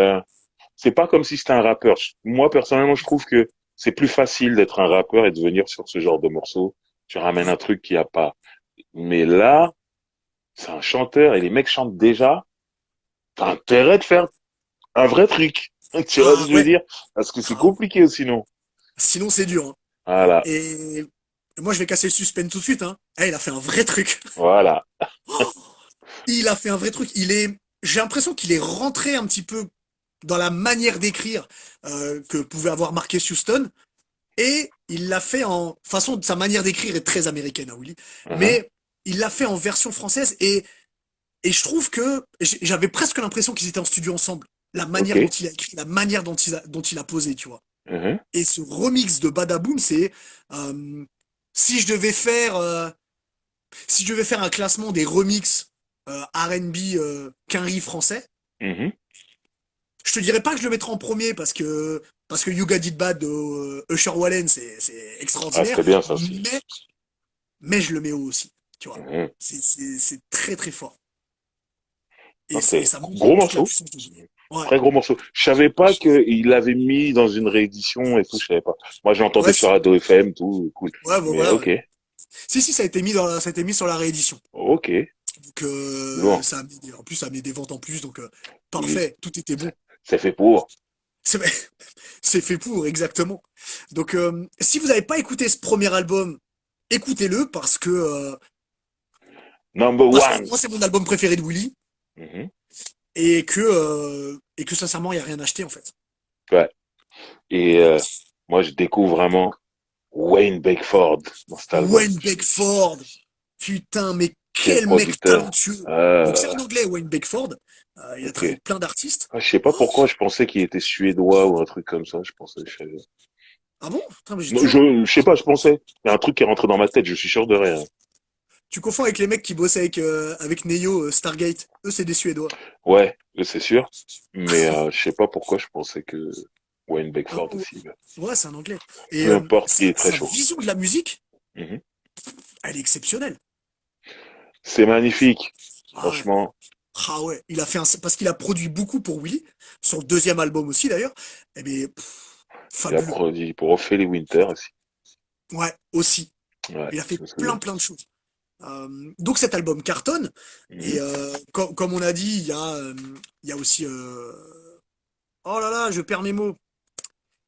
c'est pas comme si c'était un rappeur. Moi, personnellement, je trouve que c'est plus facile d'être un rappeur et de venir sur ce genre de morceau. Tu ramènes Ouais. un truc qu'il n'y a pas. Mais là, c'est un chanteur et les mecs chantent déjà. T'as intérêt de faire un vrai truc. Tu vois ce Ah que je veux ouais, dire? Parce que c'est ah, compliqué sinon. sinon c'est dur. Hein. Voilà. Et moi je vais casser le suspense tout de suite. Hein. Eh, il a fait un vrai truc. Voilà. Il a fait un vrai truc. J'ai l'impression qu'il est rentré un petit peu dans la manière d'écrire que pouvait avoir Marques Houston. Et il l'a fait en façon, sa manière d'écrire est très américaine, hein, Willy. Mhm. Mais il l'a fait en version française et je trouve que j'avais presque l'impression qu'ils étaient en studio ensemble. La Ok. manière dont il a écrit, la manière dont il a posé, tu vois. Mhm. Et ce remix de Badaboom, c'est euh, si je devais faire si je devais faire un classement des remix R&B Quinry français, Mhm. te dirais pas que je le mettrai en premier parce que You Got It Bad de Usher Wallen, c'est Ah, extraordinaire, c'était bien ça aussi. mais je le mets haut aussi, tu vois. Mhm. C'est très très fort. Non, Et c'est ça montre gros toute la morceau. puissance de Jay. Ouais, Très gros morceau. Je savais pas qu'il l'avait mis dans une réédition et tout, je savais pas. Moi, je l'entendais ouais, sur Radio FM, tout, cool. ouais, Mais voilà. Ouais. ok, Si, ça a été mis ça a été mis sur la réédition. ok. Donc, Bon, en plus, ça a mis des ventes en plus, donc, oui, parfait, tout était bon. c'est fait pour. C'est c'est fait pour, exactement. Donc, si vous n'avez pas écouté ce premier album, écoutez-le Number parce que one. moi, c'est mon album préféré de Willy Mhm. et que sincèrement, il n'y a rien acheté, en fait. Ouais. Et moi, je découvre vraiment Wayne Beckford dans cet album. Wayne Beckford, putain, mais Quel quel mec producteur. talentueux. Donc, c'est un anglais, Wayne Beckford. Il a Ok. travaillé avec plein d'artistes. Ah, je sais pas pourquoi, je pensais qu'il était suédois ou un truc comme ça. Je pensais. Ah bon? Putain, mais j'ai Non, toujours. je sais pas, je pensais. Il y a un truc qui est rentré dans ma tête, je suis sûr de rien. Tu confonds avec les mecs qui bossaient avec Neo, Stargate. Eux, c'est des Suédois. Ouais, c'est sûr. Mais je sais pas pourquoi je pensais que Wayne Ah, Beckford aussi. ouais, c'est un anglais. Et Peu importe, il est très sa chaud. vision de la musique, Mhm. elle est exceptionnelle. C'est magnifique. Ah ouais. Franchement, Ah ouais. Il a fait parce qu'il a produit beaucoup pour Willy, son deuxième album aussi d'ailleurs. Eh bien, il a fabuleux. produit pour Ophélie Winter aussi. Ouais, aussi. Ouais, Il a fait je me souviens. plein de choses. Donc cet album cartonne. Mhm. Et comme on a dit, il y a aussi. Oh là là, je perds mes mots.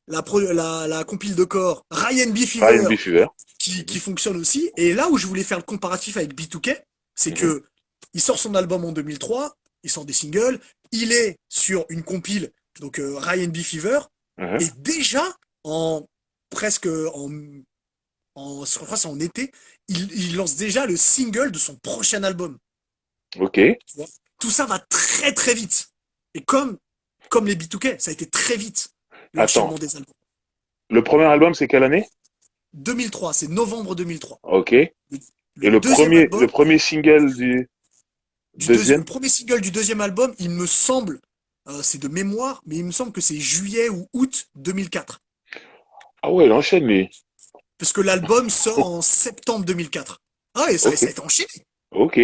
La compile de corps, Ryan B. Ryan Fever, B. Fever. qui Mhm. fonctionne aussi. Et là où je voulais faire le comparatif avec B2K, c'est Mhm. que il sort son album en 2003, il sort des singles, il est sur une compile, donc Ryan B. Fever, Mhm. et déjà en presque je crois que c'est en été, il lance déjà le single de son prochain album. Ok. Tu vois. Tout ça va très très vite. Et comme les B2K, ça a été très vite Attends. l'enchaînement des albums. Le premier album, c'est quelle année? 2003, c'est novembre 2003. Ok. Et Le, le deuxième le album, premier single du le deuxième? premier single du deuxième album, il me semble, c'est de mémoire, mais il me semble que c'est juillet ou août 2004. Ah ouais, il enchaîne lui. Parce que l'album sort en septembre 2004. Ah, et Ok. ça a été enchaîné. Ok.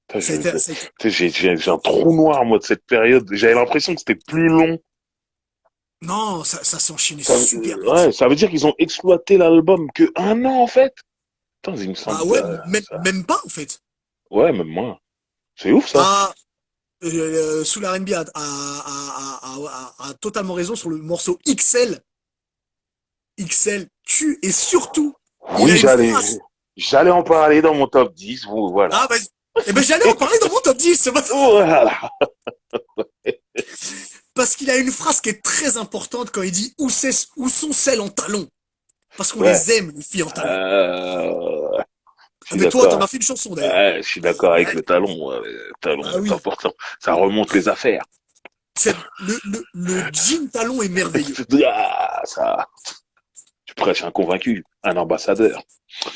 Putain, Ça a été... j'ai un trou noir, moi, de cette période. J'avais l'impression que c'était plus long. Non, ça s'est enchaîné super Ouais, vite. ça veut dire qu'ils ont exploité l'album que un an, en fait. Putain, il me semble Bah que ouais, même pas en fait. ouais, même moi. C'est ouf, ça. Bah, sous la R&B a totalement raison sur le morceau XL. XL tue et surtout, il Oui, a une phrase. j'allais en parler dans mon top 10. Ah Voilà. bah, eh ben j'allais en parler dans mon top 10 ce matin. Voilà. Parce qu'il a une phrase qui est très importante quand il dit où sont celles en talons. Parce qu'on Ouais. les aime, les filles en talons. Je Ah suis mais toi, t'en d'accord. as fait une chanson d'ailleurs. Ouais, je suis d'accord avec Ouais, le talon. Ouais, le talon, bah c'est oui. important. Ça remonte les affaires. Le jean talon est merveilleux. Ah, ça, tu prêches un convaincu, un ambassadeur.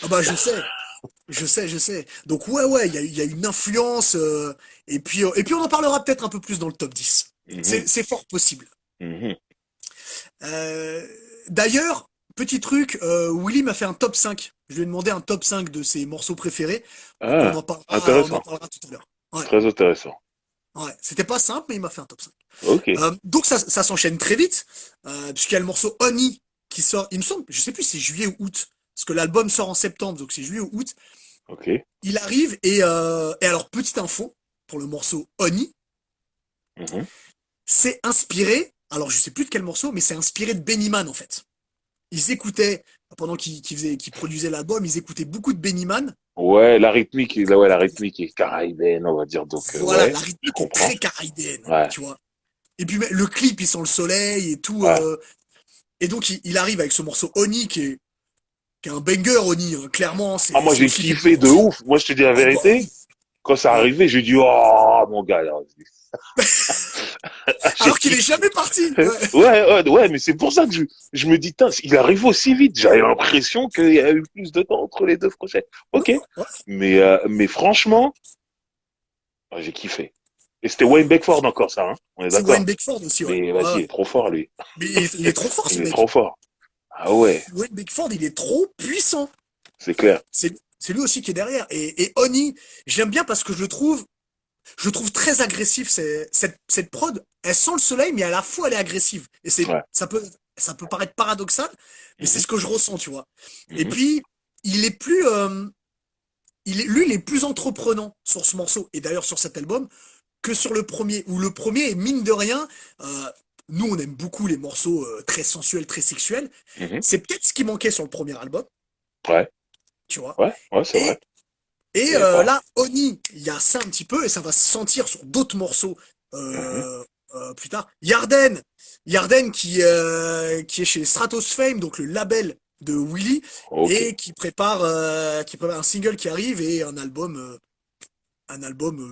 Ah bah je sais. Donc ouais, il y a une influence. Et puis on en parlera peut-être un peu plus dans le top 10. Mhm, C'est fort possible. mhm. Euh, D'ailleurs, petit truc, Willy m'a fait un top 5. Je lui ai demandé un top 5 de ses morceaux préférés. Donc Ah, on en intéressant. parlera tout à l'heure. Ouais, Très intéressant. ouais. C'était pas simple, mais il m'a fait un top 5. Ok. Donc ça s'enchaîne très vite, puisqu'il y a le morceau Honey qui sort, il me semble, je sais plus si c'est juillet ou août, parce que l'album sort en septembre, donc c'est juillet ou août. Ok. Il arrive et alors petite info pour le morceau Honey, Mhm. c'est inspiré, alors je sais plus de quel morceau, mais c'est inspiré de Benny Man en fait. Ils écoutaient pendant qu'ils produisaient l'album, ils écoutaient beaucoup de Benny Man. Ouais, la rythmique est caribéenne, on va dire. Donc, Voilà, ouais, la je rythmique est comprends. très caribéenne, Ouais, tu vois. Et puis le clip, il sent le soleil et tout. ouais. Et donc il arrive avec ce morceau Honey qui est un banger, Honey. Hein. Clairement, Ah, moi, c'est le j'ai feeling kiffé du de morceau. ouf. Moi, je te dis la Oh bah vérité. oui. Quand ça Ouais. arrivait, j'ai dit, oh, mon gars, là. J'ai Alors qu'il est kiffé. jamais parti. Ouais. Ouais, mais c'est pour ça que je me dis, tain, il arrive aussi vite. J'avais l'impression qu'il y a eu plus de temps entre les deux projets. Non, Ok. ouais. Mais franchement, j'ai kiffé. Et c'était Wayne Beckford encore ça, hein. On est C'est Wayne d'accord. Beckford aussi, ouais. Mais Ouais, vas-y, il ouais. est trop fort lui. Mais il est trop fort, ce Il est mec. trop fort. Ah ouais, Wayne Beckford, il est trop puissant. c'est clair. C'est lui aussi qui est derrière. Et Oni, j'aime bien parce que je le trouve très agressif. Cette prod, elle sent le soleil, mais à la fois elle est agressive. Et Ouais. ça peut paraître paradoxal, mais c'est Mhm, ce que je ressens, tu vois. Et mhm, puis, il est plus, lui, il est plus entreprenant sur ce morceau, et d'ailleurs sur cet album, que sur le premier, où le premier est mine de rien, euh, nous on aime beaucoup les morceaux très sensuels, très sexuels. mhm. C'est peut-être ce qui manquait sur le premier album, Ouais, tu vois. ouais, ouais, c'est vrai. Et, et Et pas. là, Oni, il y a ça un petit peu, et ça va se sentir sur d'autres morceaux Mhm. plus tard. Yarden qui est chez Stratos Fame, donc le label de Willy, Ok, et qui prépare un single qui arrive et un album,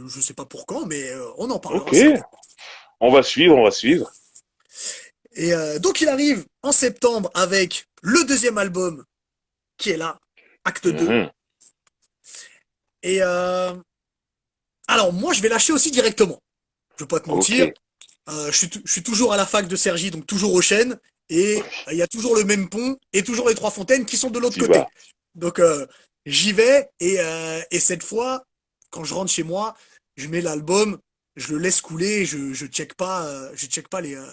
je sais pas pour quand, mais on en ok. parlera, c'est cool. On va suivre, on va suivre. Et donc il arrive en septembre avec le deuxième album qui est là, Acte 2. Mhm. Et alors moi je vais lâcher aussi directement. Je vais pas te Ok. mentir, je suis toujours à la fac de Cergy, donc toujours aux Chênes, et il y a toujours le même pont et toujours les trois fontaines qui sont de l'autre Tu vas. côté. Donc j'y vais et cette fois, quand je rentre chez moi, je mets l'album, je le laisse couler, je check pas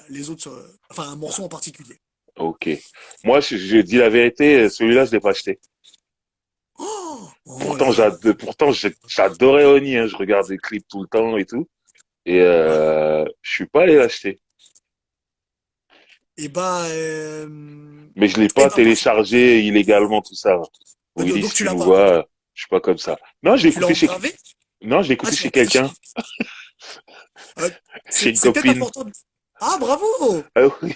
les autres, enfin un morceau en particulier. Ok. Moi, je dis la vérité, celui-là, je l'ai pas acheté. Oh, oh là Pourtant, là. j'adorais Oni, hein. Je regarde des clips tout le temps et tout. Et Ouais. je suis pas allé l'acheter. Et bah, Mais je l'ai et pas bah parfait. téléchargé illégalement tout ça. Willy, Donc si tu tu l'as me pas. vois, je suis pas comme ça. Non, Tu l'as engravé? Non, je l'ai Ah, écouté tu l'as chez quelqu'un, téléchargé. Euh, chez une c'est peut-être copine. important. Ah, bravo! Ah oui,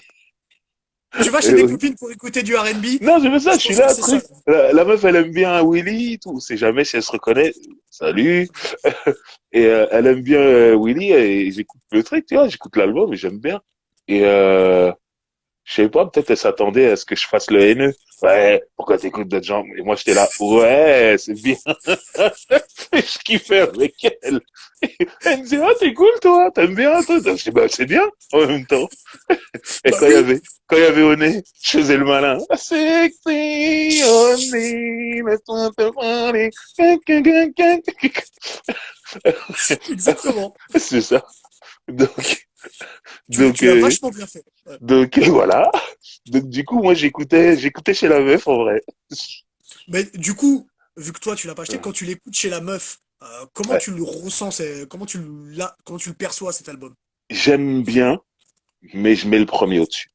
Tu vas chez des oui. copines pour écouter du R&B. Non, je veux ça, Je je suis pense que là, c'est ça. truc. La meuf, elle aime bien Willy, tout. On sait jamais si elle se reconnaît. Salut. Et elle aime bien Willy et j'écoute le truc, tu vois, j'écoute l'album et j'aime bien. Et je sais pas, peut-être elle s'attendait à ce que je fasse le haineux. Ouais, pourquoi t'écoutes d'autres gens? Et moi, j'étais là, ouais, c'est bien. Je kiffais avec elle. Elle me disait, ah, t'es cool, toi, t'aimes bien, toi. Je dis, bah, c'est bien, en même temps. Et Bah oui, quand il y avait Oné, je faisais le malin. Ah, sexy, Oné, laisse-moi te parler. exactement. C'est ça. Donc, donc, Tu l'as vachement bien fait. Ouais. voilà. Donc, du coup, moi, j'écoutais chez la meuf, en vrai. Mais du coup, vu que toi tu l'as pas acheté, quand tu l'écoutes chez la meuf, comment Ouais. tu le ressens, comment tu le perçois cet album? J'aime bien, mais je mets le premier au-dessus.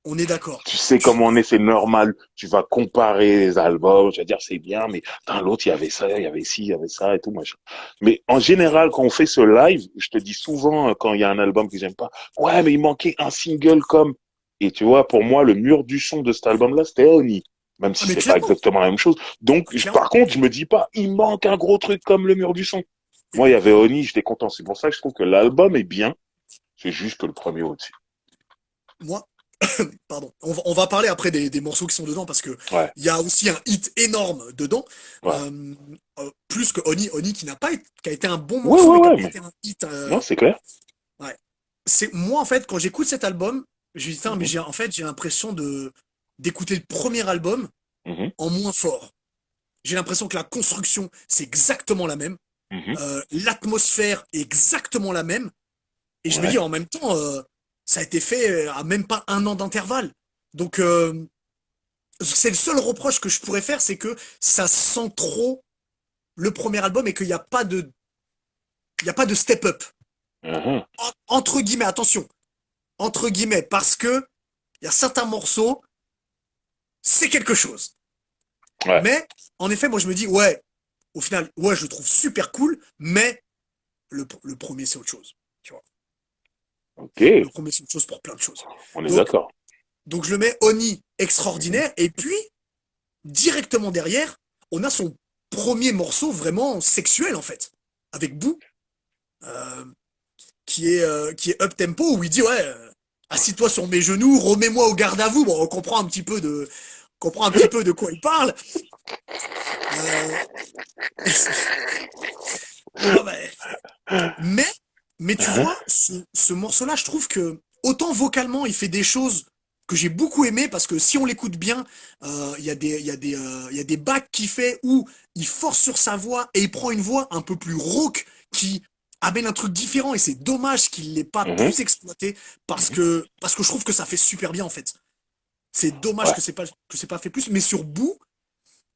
On est d'accord. Tu sais comment on est, c'est normal. Tu vas comparer les albums, tu vas dire c'est bien, mais dans l'autre, il y avait ça, il y avait ci, il y avait ça et tout, machin. Mais en général, quand on fait ce live, je te dis souvent, quand il y a un album que j'aime pas, ouais, mais il manquait un single comme, et tu vois, pour moi, le mur du son de cet album-là, c'était Oni. Même Ah si mais c'est pas clairement, exactement la même chose. Donc, clairement. par contre, je me dis pas, il manque un gros truc comme le mur du son. Et Moi, il y avait Oni, j'étais content. C'est pour ça que je trouve que l'album est bien. C'est juste que le premier au-dessus. moi, pardon, on va parler après des morceaux qui sont dedans parce que Ouais, il y a aussi un hit énorme dedans. ouais. Plus que Oni qui n'a pas été, qui a été un bon Ouais, morceau ouais, mais qui a ouais, pas mais été un hit. non, c'est clair. Ouais. C'est moi en fait quand j'écoute cet album, je dis putain mais Mhm, j'ai l'impression de d'écouter le premier album mhm, en moins fort. J'ai l'impression que la construction c'est exactement la même, mhm. l'atmosphère est exactement la même et je me dis Ouais. en même temps ça a été fait à même pas un an d'intervalle. Donc c'est le seul reproche que je pourrais faire, c'est que ça sent trop le premier album et qu'il n'y a pas il y a pas de step up. Mhm. Entre guillemets, attention, entre guillemets, parce que il y a certains morceaux, c'est quelque chose. Ouais. Mais, en effet, moi je me dis, ouais, au final, ouais, je le trouve super cool, mais le premier c'est autre chose. Tu vois. Ok. Le premier c'est autre chose pour plein de choses. On est Donc, d'accord. donc je le mets Oni Mhm. extraordinaire, et puis, directement derrière, on a son premier morceau vraiment sexuel en fait, avec Boo. Euh, qui est up tempo où il dit ouais assis-toi sur mes genoux, remets-moi au garde à vous. Bon, on comprend un petit peu de quoi il parle. Euh, Ouais, bah, mais, mais tu vois, ce morceau-là, je trouve que autant vocalement, il fait des choses que j'ai beaucoup aimé parce que si on l'écoute bien, il y a des bacs qu'il fait où il force sur sa voix et il prend une voix un peu plus rauque qui amène un truc différent et c'est dommage qu'il l'ait pas Mhm, plus exploité mhm. parce que je trouve que ça fait super bien en fait. C'est dommage Ouais. que c'est pas fait plus, mais sur Boo,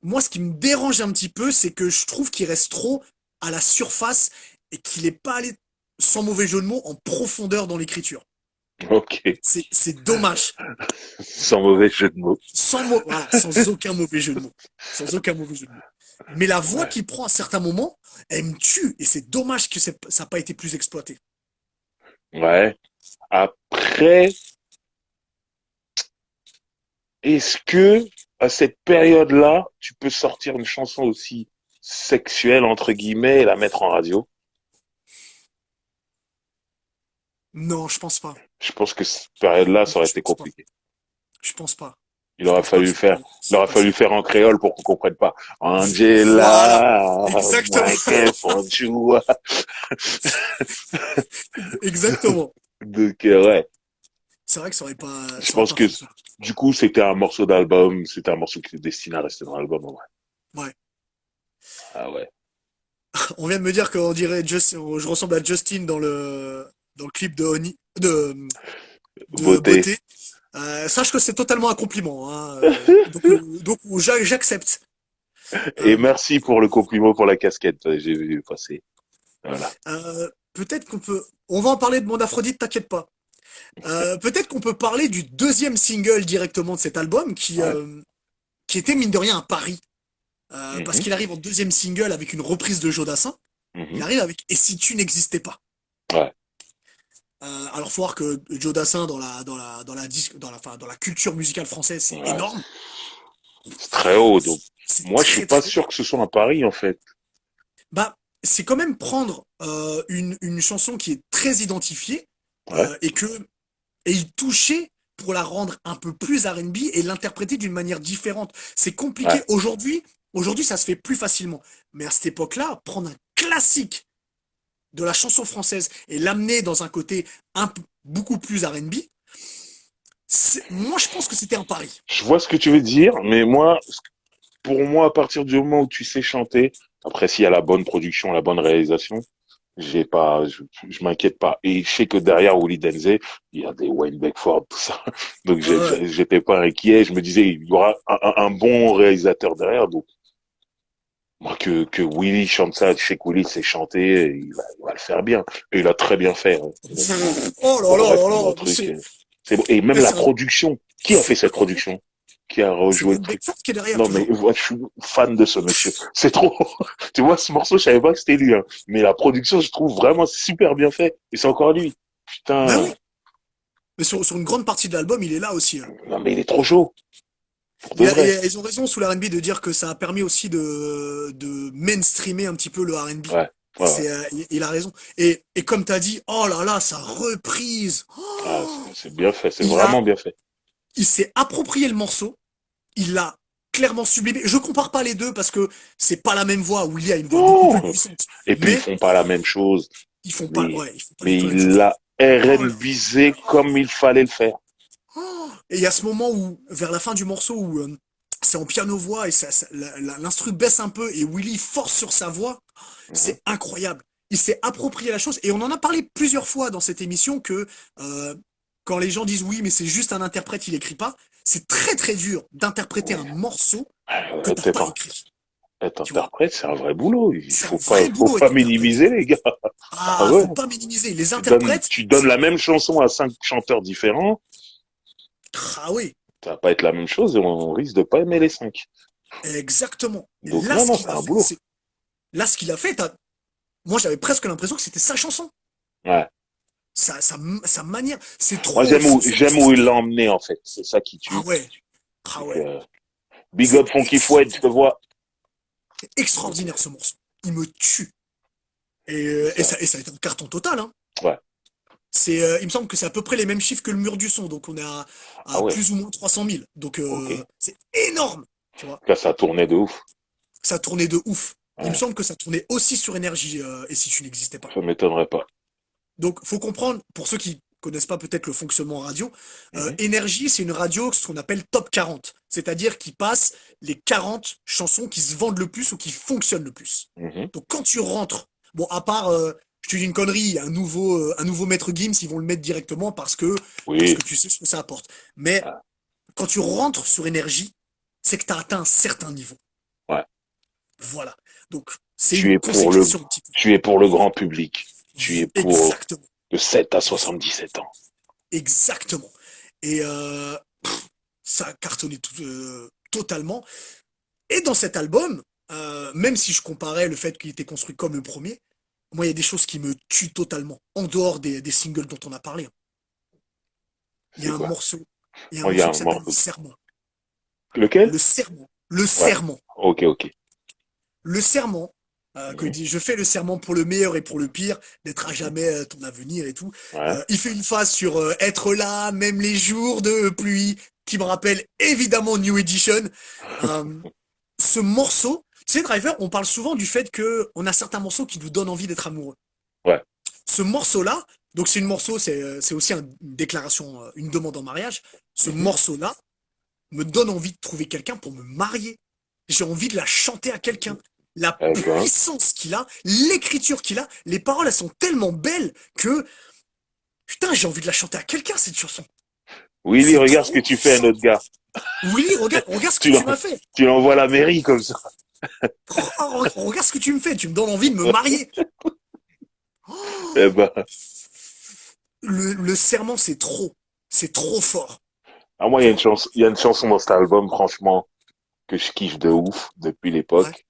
moi, ce qui me dérange un petit peu, c'est que je trouve qu'il reste trop à la surface et qu'il n'est pas allé, sans mauvais jeu de mots, en profondeur dans l'écriture. Ok. C'est dommage. Sans mauvais jeu de mots. Voilà, sans aucun mauvais jeu de mots. Sans aucun mauvais jeu de mots. Mais la voix Ouais. qu'il prend à certains moments, elle me tue. Et c'est dommage que ça n'a pas été plus exploité. Ouais. Après, est-ce que à cette période-là, tu peux sortir une chanson aussi sexuelle entre guillemets et la mettre en radio? Non, je pense pas. Je pense que cette période-là, ça Non, aurait je été pense pas. compliqué. Je pense pas. Il Je aurait pense pas que fallu ça faire, peut il se aurait fallu passer. faire en créole pour qu'on comprenne pas. Voilà. Angela, Exactement. moi qu'elle joie. Exactement. Donc ouais, C'est vrai que je ça aurait pense pas que fonctionné. du coup c'était un morceau d'album, c'était un morceau qui était destiné à rester dans l'album. Ouais. Ouais. Ah ouais. On vient de me dire qu'on dirait je ressemble à Justin dans le clip de de Beauté. Beauté. Sache que c'est totalement un compliment, hein. Donc j'accepte. Et Euh, merci pour le compliment pour la casquette. J'ai vu passer. Voilà. peut-être on va en parler de mon Aphrodite, t'inquiète pas. Peut-être qu'on peut parler du deuxième single directement de cet album Ouais. qui était mine de rien un pari. Parce Mhm, qu'il arrive en deuxième single avec une reprise de Jodassin. Il mhm. arrive avec Et si tu n'existais pas. Ouais. Alors faut voir que Joe Dassin dans la culture musicale française c'est Ouais. énorme, C'est très haut, donc c'est moi je suis très pas très sûr que ce soit un pari en fait. bah c'est quand même prendre une chanson qui est très identifiée Ouais. et y toucher pour la rendre un peu plus R&B et l'interpréter d'une manière différente. C'est compliqué Ouais. aujourd'hui ça se fait plus facilement, mais à cette époque-là prendre un classique de la chanson française et l'amener dans un côté beaucoup plus R&B, moi je pense que c'était un pari. Je vois ce que tu veux dire, mais moi, pour moi, à partir du moment où tu sais chanter, après s'il y a la bonne production, la bonne réalisation, j'ai pas, je m'inquiète pas. Et je sais que derrière Willy Denze, il y a des Wayne Beckford, tout ça. Donc Ouais. j'étais pas inquiet. Je me disais, il y aura un bon réalisateur derrière. Donc moi que Willy chante ça, je sais que Willy sait chanter, il va le faire bien. Et il a très bien fait. Hein. Oh là Pour le là là reste, là, mon truc, c'est bon. Et même eh, la production. Qui a fait c'est cette incroyable. production? Qui a C'est rejoué le Wayne truc? Beckford qui est derrière Non, mais toujours. moi, je suis fan de ce monsieur. C'est trop. Tu vois, ce morceau, je savais pas que c'était lui. Hein. Mais la production, je trouve vraiment super bien fait. Et c'est encore lui. Bah Putain. oui. Mais sur une grande partie de l'album, il est là aussi, hein. Non, mais il est trop chaud. Pour de vrai. Ils ont raison sous la R&B de dire que ça a permis aussi de mainstreamer un petit peu le R&B. Ouais. Et Ouais, ouais. il a raison. Et comme t'as dit, oh là là, sa reprise. Ah, Oh, c'est bien fait. C'est il a, vraiment bien fait. il s'est approprié le morceau. Il l'a clairement sublimé. Je compare pas les deux parce que c'est pas la même voix. Willy a une voix beaucoup plus Non. puissante. Et puis, ils Mais font pas la même chose. ils font pas du Mais tout la même il chose. l'a Oh là R&Bisé là. comme il fallait le faire. Oh. Et il y a ce moment où, vers la fin du morceau, où c'est en piano-voix et l'instru baisse un peu et Willy force sur sa voix, Mhm. c'est incroyable. Il s'est approprié la chose et on en a parlé plusieurs fois dans cette émission que euh, quand les gens disent oui, mais c'est juste un interprète, il écrit pas, c'est très très dur d'interpréter Oui. un morceau que t'as T'es pas pas. écrit. Être Tu vois, interprète, c'est un vrai boulot. Il c'est un vrai faut boulot pas être interprète. minimiser, les gars. Ah Ah, ouais. faut pas minimiser. Les Tu interprètes, donnes la même chanson à 5 chanteurs différents, ah oui, ça va pas être la même chose et on risque de pas aimer les 5. exactement. Et Donc non, non, c'est un boulot. là ce qu'il a fait, moi j'avais presque l'impression que c'était sa chanson. Ouais. Sa manière, c'est Moi, trop, j'aime où il l'a emmené, en fait. C'est ça qui ah tue. ouais, ah C'est ouais, que Big c'est Up Funky Fouette, je te extraordinaire. vois. C'est Donc, extraordinaire ce morceau. Il me tue. c'est ça. Et ça a été un carton total, hein. Ouais. Il me semble que c'est à peu près les mêmes chiffres que le mur du son, donc on est Ah à ouais. plus ou moins 300 000. Donc Ok. c'est énorme, tu vois. Là, ça tournait de ouf. Ça tournait de ouf. Il me Ouais. semble que ça tournait aussi sur Énergie, et si tu n'existais pas. Ça m'étonnerait pas. Donc, faut comprendre, pour ceux qui connaissent pas peut-être le fonctionnement radio, Mhm. Énergie, c'est une radio, ce qu'on appelle top 40. C'est-à-dire qui passe les 40 chansons qui se vendent le plus ou qui fonctionnent le plus. Mhm. Donc, quand tu rentres, bon, à part, je te dis une connerie, un nouveau Maître Gims, ils vont le mettre directement parce Oui. que tu sais ce que ça apporte. Mais Ah, quand tu rentres sur Énergie, c'est que tu as atteint un certain niveau. ouais. Voilà. Donc, c'est Tu une es pour le, consécration un petit peu. tu es pour le grand public. Tu es pour Exactement. de 7 à 77 ans. Exactement. Et ça a cartonné totalement. Et dans cet album, même si je comparais le fait qu'il était construit comme le premier, moi, il y a des choses qui me tuent totalement, en dehors des singles dont on a parlé. Il y C'est a un quoi? morceau, il y a un Oh, il y a morceau un qui s'appelle Le morceau. Serment. Lequel? Le Serment. Le Ouais. Serment. Ok, ok. Le serment, quand il Mhm. dit je fais le serment pour le meilleur et pour le pire, d'être à jamais ton avenir et tout. Ouais. Il fait une phase sur être là, même les jours de pluie, qui me rappelle évidemment New Edition. Euh, Ce morceau, tu sais, Driver, on parle souvent du fait que on a certains morceaux qui nous donnent envie d'être amoureux. Ouais. Ce morceau-là, donc c'est une morceau, c'est aussi une déclaration, une demande en mariage. Ce Mhm. morceau-là me donne envie de trouver quelqu'un pour me marier. J'ai envie de la chanter à quelqu'un. La Eh ben, puissance qu'il a, l'écriture qu'il a, les paroles, elles sont tellement belles que, putain, j'ai envie de la chanter à quelqu'un, cette chanson. Willy, C'est regarde ce trop que tu fais à puissant. notre gars. Willy, regarde ce que Tu tu l'en- m'as fait. tu l'envoies à la mairie comme ça. Oh, regarde ce que tu me fais. Tu me donnes envie de me marier. Eh Oh, ben, le serment, c'est trop. C'est trop fort. à moi, Tu vois? il y a une chanson dans cet album, franchement, que je kiffe de ouf depuis Ouais. l'époque.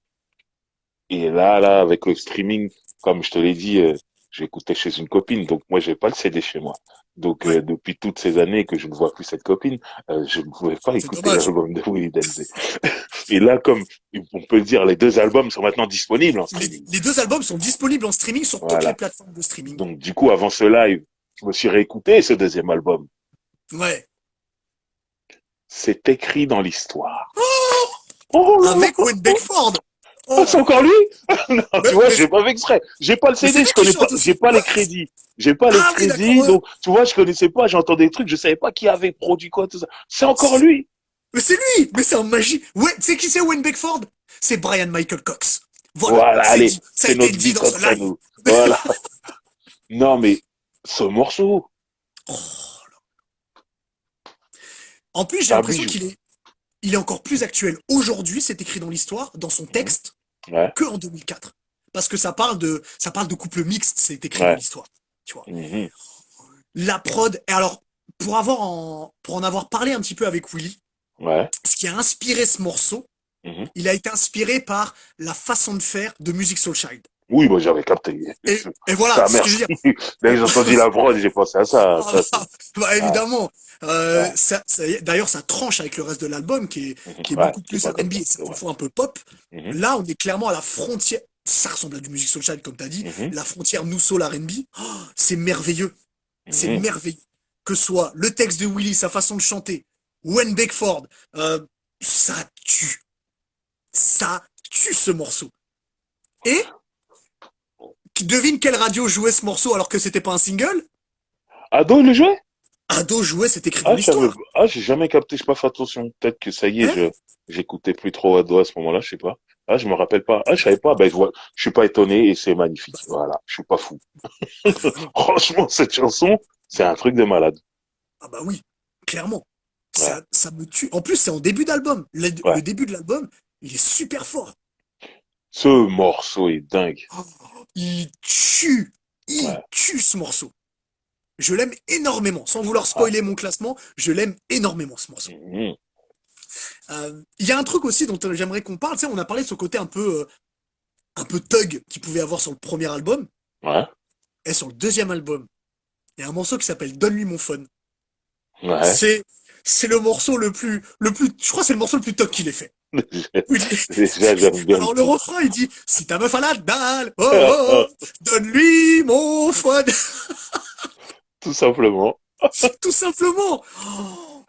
Et là, avec le streaming, comme je te l'ai dit, j'écoutais chez une copine, donc moi, j'ai pas le CD chez moi. Donc, Ouais. depuis toutes ces années que je ne vois plus cette copine, je ne pouvais pas C'est écouter dommage. l'album de Willy Denzé. Et là, comme on peut le dire, les deux albums sont maintenant disponibles en streaming. Les deux albums sont disponibles en streaming sur toutes les Voilà. plateformes de streaming. Donc, du coup, avant ce live, je me suis réécouté ce deuxième album. Ouais. C'est écrit dans l'histoire. Oh là Avec là! Wayne Beckford. Ah, c'est Oh. encore lui? Non, tu vois, Mais, j'ai pas fait exprès. J'ai pas le mais c'est CD, lui je qui connais pas, chante j'ai aussi. pas les Ouais. crédits. J'ai pas les Ah oui, d'accord. crédits, Ouais. donc, tu vois, je connaissais pas, j'entendais des trucs, je savais pas qui avait produit quoi, tout ça. C'est encore lui. Mais c'est lui. Mais c'est un magie. Ouais, tu sais qui c'est Wayne Beckford? C'est Brian Michael Cox. Voilà, Voilà, c'est allez, dit. Ça a c'est été notre dit dans ce beatbox à live. nous. Voilà. Non, mais, ce morceau, Oh. En plus, j'ai c'est un l'impression bijou. il est encore plus actuel aujourd'hui, c'est écrit dans l'histoire, dans son Mhm. texte, Ouais, que en 2004. Parce que ça parle de couple mixte, c'est écrit dans ouais. l'histoire. Tu vois. Mhm. La prod, et alors, pour en avoir parlé un petit peu avec Willy, Ouais. ce qui a inspiré ce morceau, Mhm. il a été inspiré par la façon de faire de Music Soul Child. Oui, bon, j'avais capté. Et voilà, Ça, c'est ce que je merci. veux dire. Dès que j'ai entendu la prod, j'ai pensé à ça. Ah Ça, c'est, bah, ah, évidemment. ah. D'ailleurs, ça tranche avec le reste de l'album Mhm. qui est Ouais, beaucoup c'est plus pas comme R&B ça, et c'est certaines vrai. fois un peu pop. Mhm. Là, on est clairement à la frontière. Ça ressemble à du Music Soul Child, comme tu as dit. Mhm. La frontière New Soul R&B. Oh, c'est merveilleux. C'est Mhm. merveilleux. Que ce soit le texte de Willy, sa façon de chanter, Wayne Beckford, euh, ça tue. Ça tue ce morceau. Et devine quelle radio jouait ce morceau alors que c'était pas un single? Ado, il le jouait? Ado jouait, c'est écrit dans Ah, l'histoire. j'ai jamais capté, j'ai pas fait attention. Peut-être que ça y est, Hein. j'écoutais plus trop Ado à ce moment-là, je sais pas. Ah, je me rappelle pas. Ah, je savais pas. Ben, je suis pas étonné et c'est Bah magnifique. non, Voilà. Je suis pas fou. évidemment. Franchement, cette chanson, c'est un truc de malade. Ah bah oui, clairement. Ouais. Ça me tue. En plus, c'est en début d'album. Ouais. Le début de l'album, il est super fort. Ce morceau est dingue. Oh, il tue. Il Ouais. tue ce morceau. Je l'aime énormément. Sans vouloir Ah. spoiler mon classement, je l'aime énormément ce morceau. Mhm. Il y a un truc aussi dont j'aimerais qu'on parle. Tu sais, on a parlé de ce côté un peu thug qu'il pouvait avoir sur le premier album. Ouais. Et sur le deuxième album, il y a un morceau qui s'appelle Donne-lui mon phone. Ouais. C'est, c'est le plus, je crois que c'est le morceau le plus thug qu'il ait fait. Oui. Déjà, j'aime bien le Alors le titre. refrain, il dit, si ta meuf a la dalle, oh, oh, oh, donne-lui mon phone. Tout simplement. Tout simplement. Oh,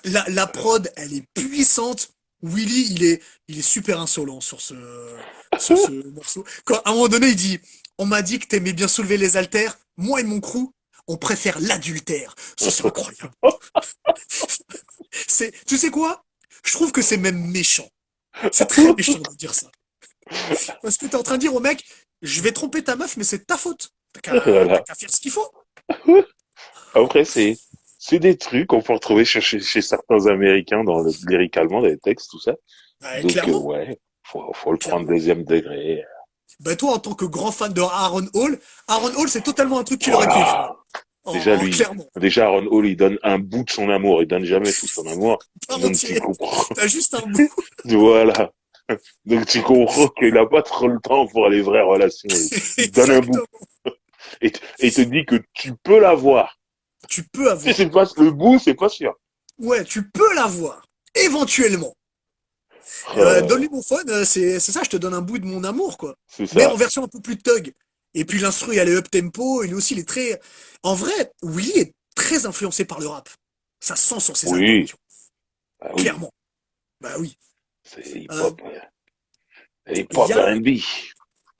la prod, elle est puissante. Willy, il est super insolent sur ce morceau. Quand, à un moment donné, il dit, on m'a dit que t'aimais bien soulever les haltères. Moi et mon crew, on préfère l'adultère. Ça, c'est incroyable. Tu sais quoi? Je trouve que c'est même méchant. C'est très méchant de dire ça. Parce que t'es en train de dire au mec, je vais tromper ta meuf, mais c'est de ta faute. T'as Voilà. qu'à faire ce qu'il faut. Après, c'est des trucs qu'on peut retrouver chez certains Américains dans le lyrique allemand, dans les textes, tout ça. Donc, Clairement, ouais, faut le prendre clairement. deuxième degré. Ben toi, en tant que grand fan de Aaron Hall, c'est totalement un truc qu'il aurait pu écrire. Voilà. Déjà, Clairement. déjà, Aaron Hall, il donne un bout de son amour. Il donne jamais tout son amour. Pas Donc, tu entier. comprends. T'as juste un bout. Voilà. Donc, tu comprends qu'il n'a pas trop le temps pour les vraies relations. Il te donne un bout. Exactement. Et il te dit que tu peux l'avoir. Tu peux Tu sais, avoir. c'est pas, le bout, c'est pas sûr. Ouais, tu peux l'avoir. Éventuellement. Euh, Donne-lui mon phone, c'est ça, je te donne un bout de mon amour, quoi. c'est Mais en ça. version un peu plus thug. Et puis l'instru, elle est up tempo, et lui aussi, il est très. En vrai, Willy est très influencé par le rap. Ça se sent sur ses albums, Oui. tu vois. Ah oui. Clairement. Bah oui. C'est Euh, Il hip-hop y a. R&B.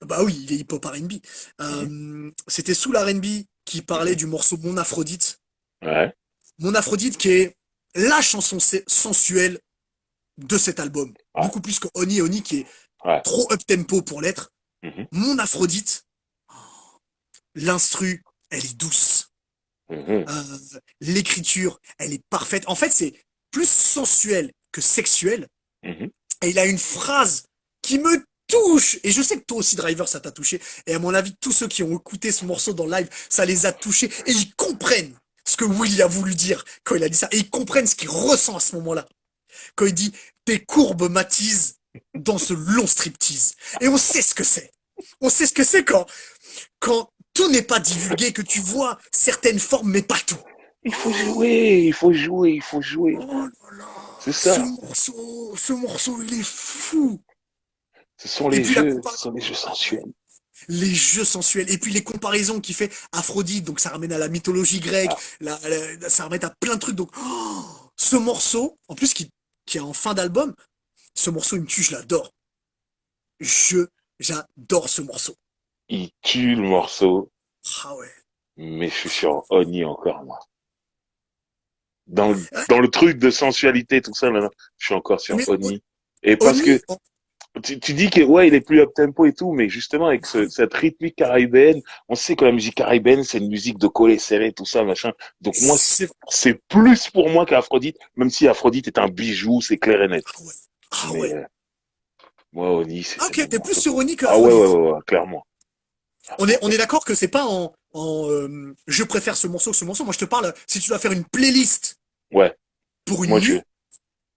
Bah oui, il est hip-hop R&B. Mhm. C'était Soul R&B qui parlait Mhm. du morceau Mon Aphrodite. Ouais. Mon Aphrodite qui est la chanson sensuelle de cet album. Ouais. Beaucoup plus que Oni Oni qui est Ouais. trop up-tempo pour l'être. Mhm. Mon Aphrodite, l'instru, elle est douce. Mhm. Euh, L'écriture, elle est parfaite. En fait, c'est plus sensuel que sexuel. Mhm. Et il a une phrase qui me touche. Et je sais que toi aussi, Driver, ça t'a touché. Et à mon avis, tous ceux qui ont écouté ce morceau dans le live, ça les a touchés. Et ils comprennent ce que Willy a voulu dire quand il a dit ça. Et ils comprennent ce qu'il ressent à ce moment-là. Quand il dit tes courbes m'attisent dans ce long striptease. Et on sait ce que c'est. On sait ce que c'est quand tout n'est pas divulgué, que tu vois certaines formes, mais pas tout. Il faut jouer, il faut jouer, il faut jouer. Oh là là, C'est ça. ce morceau, il est fou. Et puis Ce sont les jeux sensuels. les jeux sensuels, et puis les comparaisons qu'il fait Aphrodite, donc ça ramène à la mythologie grecque, Ah, ça ramène à plein de trucs. Donc, ce morceau, en plus qui est en fin d'album, ce morceau, il me tue, je l'adore. Je, j'adore ce morceau. il tue le morceau, Ah ouais. mais je suis sur Oni encore, moi. Hein, Dans le truc de sensualité, tout ça, là, je suis encore sur mais Oni. Et parce Oni, que tu dis que ouais, il est plus up tempo et tout, mais justement avec cette rythmique caribéenne, on sait que la musique caribéenne, c'est une musique de collet serré, tout ça, machin. Donc moi, c'est, c'est plus pour moi qu'Aphrodite, même si Aphrodite est un bijou, c'est clair et net. ah ouais. Ah Mais ouais. moi, Oni, Ah c'est ok, mon t'es plus morceau sur préféré. Oni que Ah ouais, ouais, Aphrodite. ouais, ouais, clairement. On est d'accord que c'est pas je préfère ce morceau que ce morceau. Moi, je te parle, si tu dois faire une playlist Ouais, pour une moi nuit,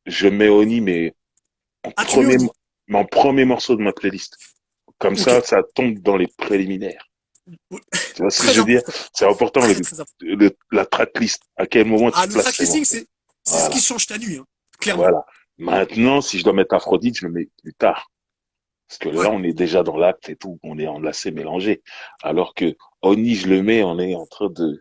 je mets Oni, mais en ah, tu mets premier, Oni. mais en premier morceau de ma playlist. Comme Ok. ça tombe dans les préliminaires. Tu vois ce que je Très veux dire? important. C'est important Très, très important. la tracklist. À quel moment Ah, tu le places track ces listing, morceaux? c'est ce qui Voilà, change ta nuit, hein. Clairement. voilà. Maintenant, si je dois mettre Aphrodite, je le mets plus tard. Parce que là, Ouais. on est déjà dans l'acte et tout, on est enlacé, mélangé. Alors que Oni, je le mets, on est en train de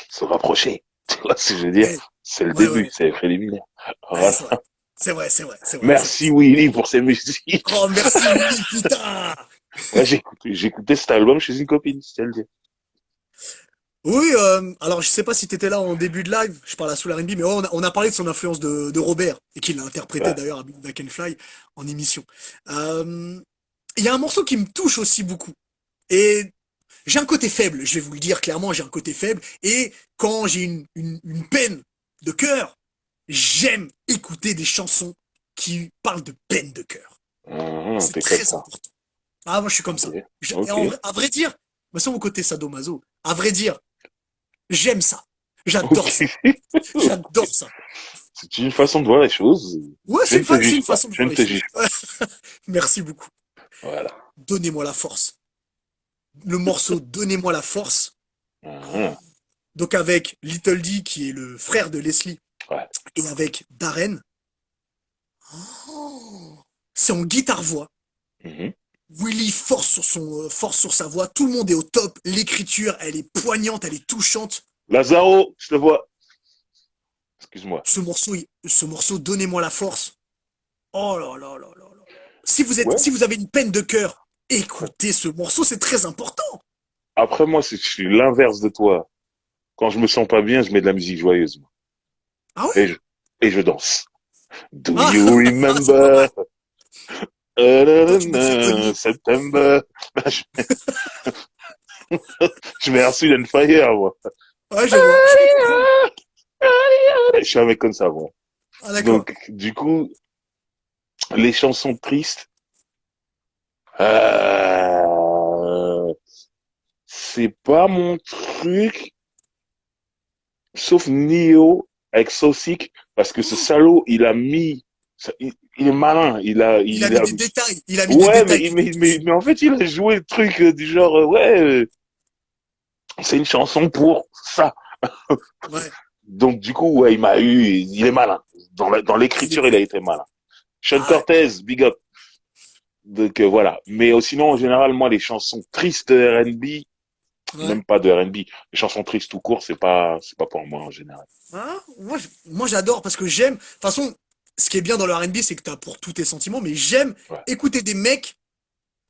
se rapprocher. Tu vois ce que je veux dire? Ouais. C'est le Ouais, ouais, début, ouais. c'est les préliminaires. Ouais, Voilà. c'est vrai. C'est vrai, c'est vrai, c'est vrai, c'est vrai. Merci Willy pour ces musiques. Oh, merci Willy, putain! Ouais, j'écoutais cet album chez une copine, si elle le dit. Oui, alors je sais pas si t'étais là en début de live, je parle à Soul R&B, mais on a parlé de son influence de Robert, et qu'il l'a interprété Ouais, d'ailleurs à Big Back and Fly en émission. Euh, Il y a un morceau qui me touche aussi beaucoup. Et j'ai un côté faible, je vais vous le dire clairement, j'ai un côté faible. Et quand j'ai une peine de cœur, j'aime écouter des chansons qui parlent de peine de cœur. C'est t'es comme très ça. important. Ah, moi je suis comme Ok, ça. Et ok, à vrai dire, moi c'est mon côté sadomaso. À vrai dire, j'aime ça. ok. J'adore ça. J'adore ça. C'est une façon de voir les choses. Ouais, Je ne te c'est juge une pas. façon de Je voir ne les te choses. juge Merci beaucoup. pas. Voilà. Donnez-moi la force. Le morceau Donnez-moi la force. Mhm. Donc avec Little D qui est le frère de Leslie Ouais. et avec Darren, c'est en guitare-voix. Mhm. Willy force sur sa voix. Tout le monde est au top. L'écriture, elle est poignante, elle est touchante. Lazaro, je te vois. Excuse-moi. Ce morceau, Donnez-moi la force. Oh là là là là là là. Si vous êtes, Ouais. si vous avez une peine de cœur, écoutez ce morceau, c'est très important. Après, moi, je suis l'inverse de toi. Quand je me sens pas bien, je mets de la musique joyeuse. Ah Et ouais? je, et je danse. Do Ah, you c'est pas remember? mal. Toi, tu mettrais Honey. September. Je mets Earth, Wind and Fire, moi. Ouais, je vois. Je peux comprendre. Je suis un mec comme ça, moi. Ah, d'accord. Donc, du coup, les chansons tristes, euh, c'est pas mon truc, sauf Neo avec Sosic, parce que ce salaud, il est malin, Il a mis des détails. Il a mis des ouais, détails qui te touchent. mais en fait, il a joué le truc du genre, ouais, c'est une chanson pour ça. Ouais. Donc, du coup, ouais, il est malin. Dans Il est l'écriture, il a malin. été malin. Sean Ah ouais. Cortez, big up. Donc, voilà. Mais sinon, en général, moi, les chansons tristes R&B, Ouais. même pas de R&B, les chansons tristes tout court, c'est pas pour moi, en général. Ah, moi, j'adore parce que j'aime. De toute façon, ce qui est bien dans le R&B, c'est que t'as pour tous tes sentiments, mais j'aime Ouais. écouter des mecs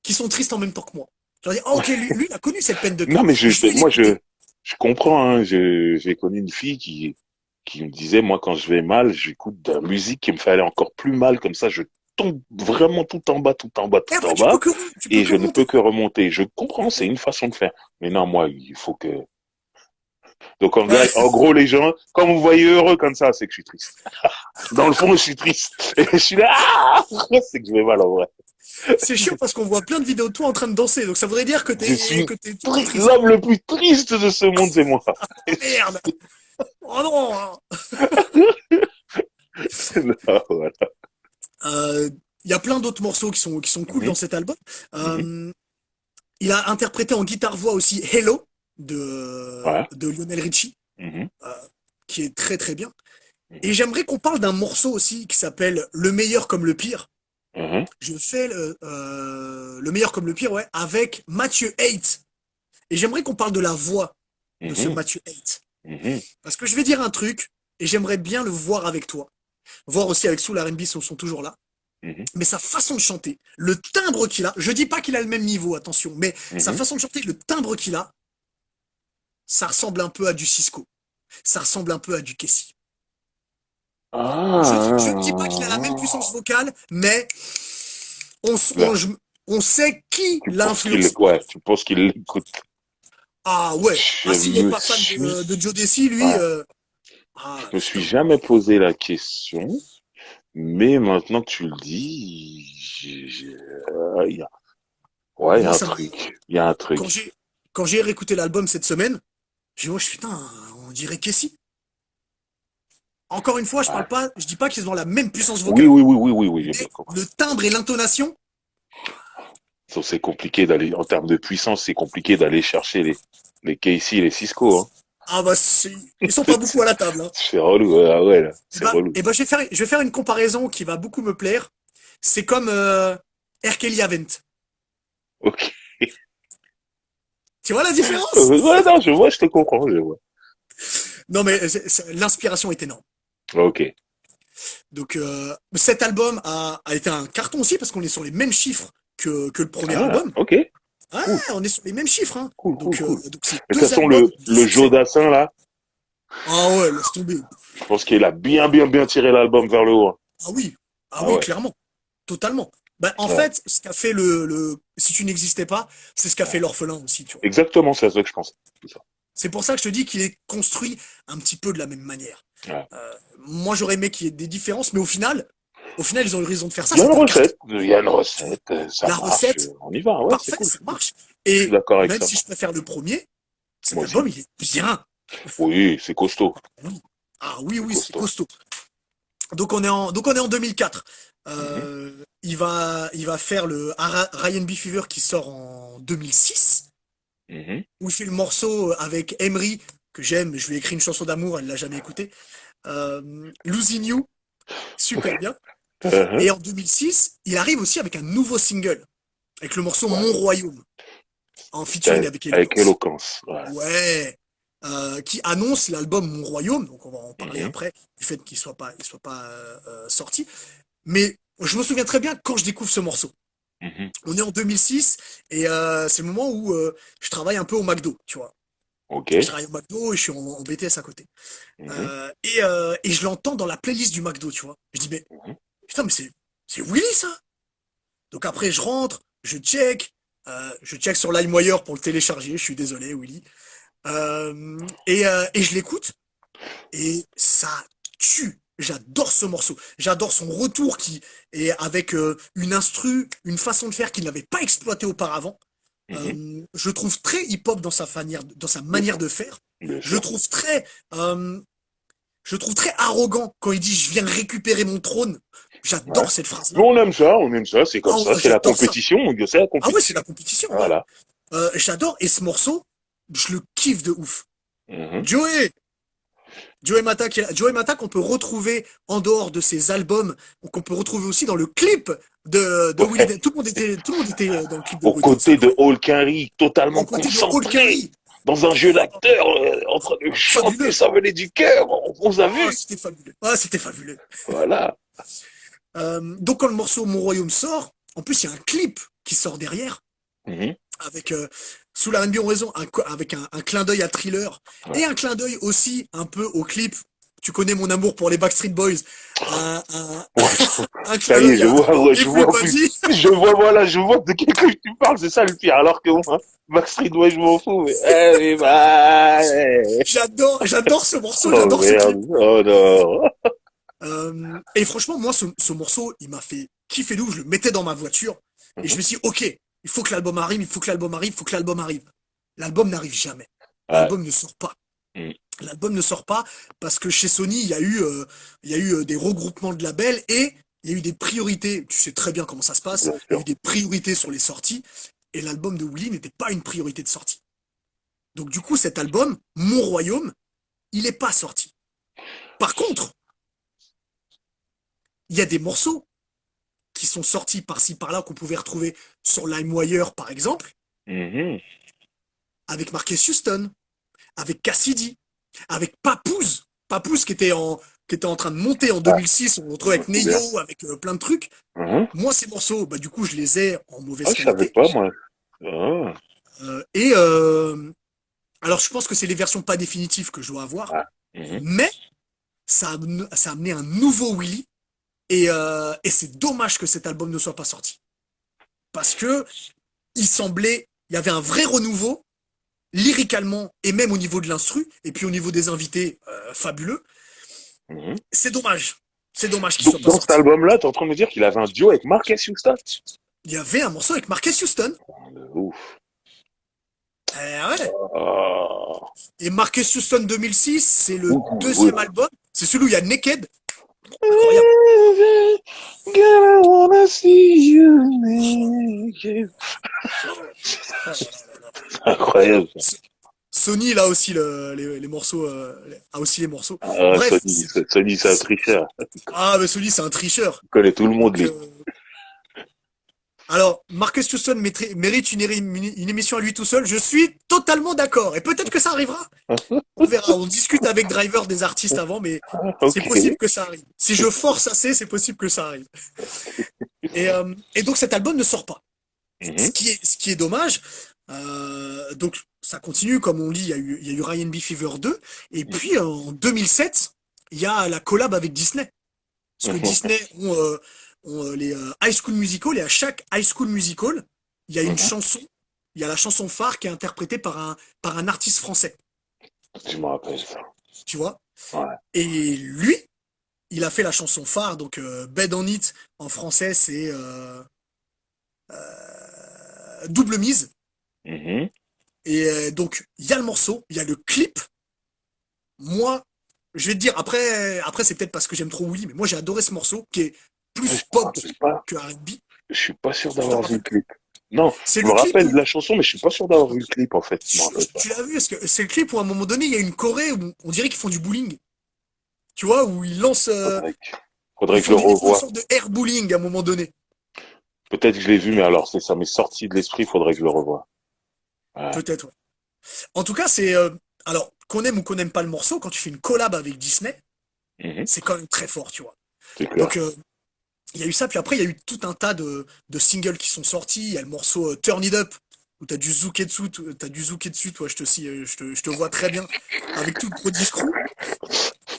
qui sont tristes en même temps que moi. Je leur dis, ah, ok, lui, il a connu cette peine de Non, cœur. mais Je vais moi, l'écouter. je comprends, hein. J'ai connu une fille qui me disait, moi, quand je vais mal, j'écoute de la musique qui me fait aller encore plus mal, comme ça, je tombe vraiment tout en bas, tout en bas, Et tout après, en bas, tu peux et que je ne peux remonter. que remonter. Je comprends, c'est Ouais. une façon de faire. Mais non, moi, il faut que... Donc, Ouais. en gros, les gens, quand vous voyez heureux comme ça, c'est que je suis triste. Dans le fond, je suis triste. Et je suis là, c'est que je vais mal en vrai. C'est chiant parce qu'on voit plein de vidéos de toi en train de danser, donc ça voudrait dire Je suis que t'es tout le temps triste. l'homme le plus triste de ce monde, c'est moi. Oh merde! Oh non! Hein. Non, voilà. Euh, Il y a plein d'autres morceaux qui sont cool dans Mhm, cet album. mhm. Euh, il a interprété en guitare-voix aussi Hello Ouais. de Lionel Richie, Mhm, euh, qui est très très bien. Et mhm, j'aimerais qu'on parle d'un morceau aussi qui s'appelle Le meilleur comme le pire. mhm, Je fais le meilleur comme le pire, ouais, avec Mathieu Hate. Et j'aimerais qu'on parle de la voix de ce mhm, Mathieu Hate. mhm, Parce que je vais dire un truc, et j'aimerais bien le voir avec toi. Voir aussi avec Soul R&B sont toujours là. mhm, Mais sa façon de chanter, le timbre qu'il a, je dis pas qu'il a le même niveau, attention, mais sa mhm. façon de chanter, le timbre qu'il a, ça ressemble un peu à du Cisco. Ça ressemble un peu à du Kessie. Je ne dis pas qu'il a la même puissance Ah, vocale, mais on, s- on, là, je- on sait qui l'a influencé. tu penses qu'il l'écoute. Ah ouais. Je Ah, s'il n'est me pas fan suis, de Joe Desi, lui, ouais, je ah me suis putain. jamais posé la question, mais maintenant que tu le dis, ouais, il y a Moi, un ça m'a. truc, il y a un Quand truc. j'ai quand j'ai réécouté l'album cette semaine, j'ai dit, oh, putain, on dirait Kessie. Encore une fois, Ouais. je dis pas qu'ils ont la même puissance Oui, vocale. oui, oui, oui, oui, oui, j'ai bien Mais compris. le timbre et l'intonation, So, c'est compliqué d'aller, en termes de puissance, c'est compliqué d'aller chercher les Casey et les Cisco, hein. ah bah ils sont pas beaucoup à la table. Hein. C'est relou, ouais, ah ouais, là, c'est relou. Je vais faire une comparaison qui va beaucoup me plaire. C'est comme R. Kelly Avent. Ok. Tu vois la différence? Ouais, non, je vois, je te comprends, je vois. Non mais l'inspiration est énorme. Ok. Donc cet album a été un carton aussi parce qu'on est sur les mêmes chiffres que le premier Ah, album. ok. Ah, Cool, on est sur les mêmes chiffres. Hein. cool, cool, cool. Donc c'est Mais de toute deux façon, albums de le succès. Jodassin, là, Ah ouais, laisse tomber. je pense qu'il a bien, bien, bien tiré l'album vers le haut, hein. Ah oui, ah Ah oui, ouais, clairement. Totalement. Ben, en ouais, fait, ce qu'a fait si tu n'existais pas, c'est ce qu'a fait ouais. l'orphelin aussi, tu vois. Exactement, c'est à ça que je pense. C'est ça. C'est pour ça que je te dis qu'il est construit un petit peu de la même manière. Ouais. Moi, j'aurais aimé qu'il y ait des différences, mais au final, ils ont eu raison de faire ça. Il y a une C'était un carton. recette, il y a une Tu vois. recette, ça La marche, recette, on y va, ouais, c'est parfaite, cool, ça c'est cool. marche. Je suis Et d'accord avec même ça, si moi. je préfère le premier, cet Moi aussi. album, il est bien. Oui, c'est costaud, Oui. Ah oui, c'est oui, c'est costaud. costaud. Donc on est en 2004. Mhm, Il va faire le Ryan B. Fever qui sort en 2006, mhm. où il fait le morceau avec Emery, que j'aime. Je lui ai écrit une chanson d'amour, elle l'a jamais écouté. Losing You, super bien. Uh-huh. Et en 2006, il arrive aussi avec un nouveau single, avec le morceau Ouais, Mon Royaume, en featuring avec avec Eloquence. éloquence, ouais. Ouais. Qui annonce l'album Mon Royaume, donc on va en parler Mhm, après, du fait qu'il soit pas sorti. Mais je me souviens très bien quand je découvre ce morceau. Mhm. On est en 2006 et c'est le moment où je travaille un peu au McDo, tu vois. Ok. Je travaille au McDo et je suis en BTS à côté. Mhm. Et je l'entends dans la playlist du McDo, tu vois. Je dis, mais Mhm. putain, mais c'est Willy ça? Donc après, je rentre, je check sur LimeWire pour le télécharger. Je suis désolé, Willy. Et je l'écoute et ça tue. J'adore ce morceau. J'adore son retour qui est avec une instru, une façon de faire qu'il n'avait pas exploité auparavant. Mhm. Je trouve très hip-hop dans sa Bien manière sûr. de faire. Bien Je sûr. trouve très, euh, je trouve très arrogant quand il dit je viens récupérer mon trône. Ouais. J'adore cette Mais phrase-là. on aime ça, c'est comme Oh, ça, c'est la j'adore ça. compétition, c'est la Ah ouais, c'est la compétition. compétition, ouais. Voilà. J'adore. Et ce morceau, je le kiffe de ouf. Mhm. Joey, Joey Mata, Joey Mata qu'on peut retrouver en dehors de ses albums, ou qu'on peut retrouver aussi dans le clip de Willy. Ouais. Tout le monde était dans le clip de Aux Wedding, c'est côtés de incroyable. Hall Henry, totalement En côté de Hulk concentré Henry, dans un jeu d'acteur, en train de chanter, fabuleux. ça venait du cœur, on vous a Oh, vu. c'était fabuleux. Ah, c'était fabuleux. Voilà. Donc quand le morceau Mon Royaume sort, en plus il y a un clip qui sort derrière Mhm. avec sous la RB en raison avec un clin d'œil à Thriller Ouais. et un clin d'œil aussi un peu au clip. Tu connais mon amour pour les Backstreet Boys. Un, Ouais. un Ça clin y est, d'œil à je vois plus. Everybody. Voilà, je vois de quel que tu parles, c'est ça le pire. Alors que moi, Backstreet Boys, je m'en fous, mais, eh, bah, eh. J'adore ce morceau, Oh j'adore ce clip. merde, oh non. Et franchement, moi, ce morceau, il m'a fait kiffer de ouf. Je le mettais dans ma voiture et je Mhm. me suis dit, ok, il faut que l'album arrive, il faut que l'album arrive, il faut que l'album arrive. L'album n'arrive jamais. Ouais. L'album ne sort pas. Mhm. L'album ne sort pas parce que chez Sony, il y a eu des regroupements de labels et il y a eu des priorités. Tu sais très bien comment ça se passe. Bien Il y a eu sûr. des priorités sur les sorties et l'album de Willy n'était pas une priorité de sortie. Donc du coup, cet album, Mon Royaume, il n'est pas sorti. Par contre, il y a des morceaux qui sont sortis par-ci par-là qu'on pouvait retrouver sur LimeWire par exemple, Mhm. avec Marcus Houston, avec Cassidy, avec Papoose, Papoose qui était en train de monter en Ouais, 2006, on le retrouve je me avec souviens. Neyo, avec plein de trucs. Mhm. Moi, ces morceaux, bah, du coup, je les ai en Ah, mauvaise je savais qualité. pas, moi. Ah. Euh, et alors, je pense que c'est les versions pas définitives que je dois avoir, Ah. Mhm. mais ça a amené un nouveau Willy. Et c'est dommage que cet album ne soit pas sorti. Parce que il y avait un vrai renouveau, lyricalement et même au niveau de l'instru, et puis au niveau des invités, fabuleux. Mhm. C'est dommage. C'est dommage qu'il Donc, soit pas dans cet sorti. album-là, t'es en train de me dire qu'il avait un duo avec Marcus Houston? Il y avait un morceau avec Marcus Houston. Ouf. Ouais. Ah. Et Marcus Houston 2006, c'est le Ouh, deuxième album. C'est celui où il y a Naked. Incroyable. girl, I wanna see you naked. Oh là là là là. Incroyable, ça. Sony, il a aussi les morceaux, a aussi les morceaux. Ah, Bref, Sony, c'est un tricheur. ah, mais Sony, c'est un tricheur. Il connaît tout le monde, Donc, lui. alors, Marcus Houston mérite une émission à lui tout seul. Je suis totalement d'accord. Et peut-être que ça arrivera. On verra. On discute avec Driver des artistes avant, mais c'est Ok. possible que ça arrive. Si je force assez, c'est possible que ça arrive. Et donc cet album ne sort pas. Mhm. Ce qui est dommage. Donc ça continue, comme on lit, il y a eu Ryan B. Fever 2. Et puis en 2007, il y a la collab avec Disney. Parce que Disney ont les High School Musical, et à chaque High School Musical, il y a une Mhm. chanson, il y a la chanson phare qui est interprétée par un artiste français, Je me rappelle ça. tu vois. Ouais. Et lui, il a fait la chanson phare, donc Bed on It en français, c'est Double Mise. Mhm. Et donc, il y a le morceau, il y a le clip. Moi, je vais te dire, après c'est peut-être parce que j'aime trop Willy, mais moi j'ai adoré ce morceau qui est Je plus me pop rappelle pas. que R&B. Je suis pas sûr Tu t'en d'avoir vu le rappelles pas? clip. Non, C'est je me le clip rappelle de où la chanson, mais je suis pas sûr d'avoir vu le clip, en fait. Je me rappelle pas. tu l'as vu, est-ce que c'est le clip où à un moment donné il y a une Corée où on dirait qu'ils font du bowling, tu vois, où Faudrait que, ils faudrait que je le font une revoie. sorte de air bowling à un moment donné. Peut-être que je l'ai vu, mais alors, ça m'est sorti de l'esprit, faudrait que je le revoie. Ouais. Peut-être, ouais. En tout cas, alors qu'on aime ou qu'on n'aime pas le morceau, quand tu fais une collab avec Disney, Mhm. c'est quand même très fort, tu vois. C'est clair. Donc Il y a eu ça, puis après, il y a eu tout un tas de singles qui sont sortis. Il y a le morceau Turn It Up, où t'as du zouketsu, toi, je te vois très bien, avec tout le Prodigy Crew.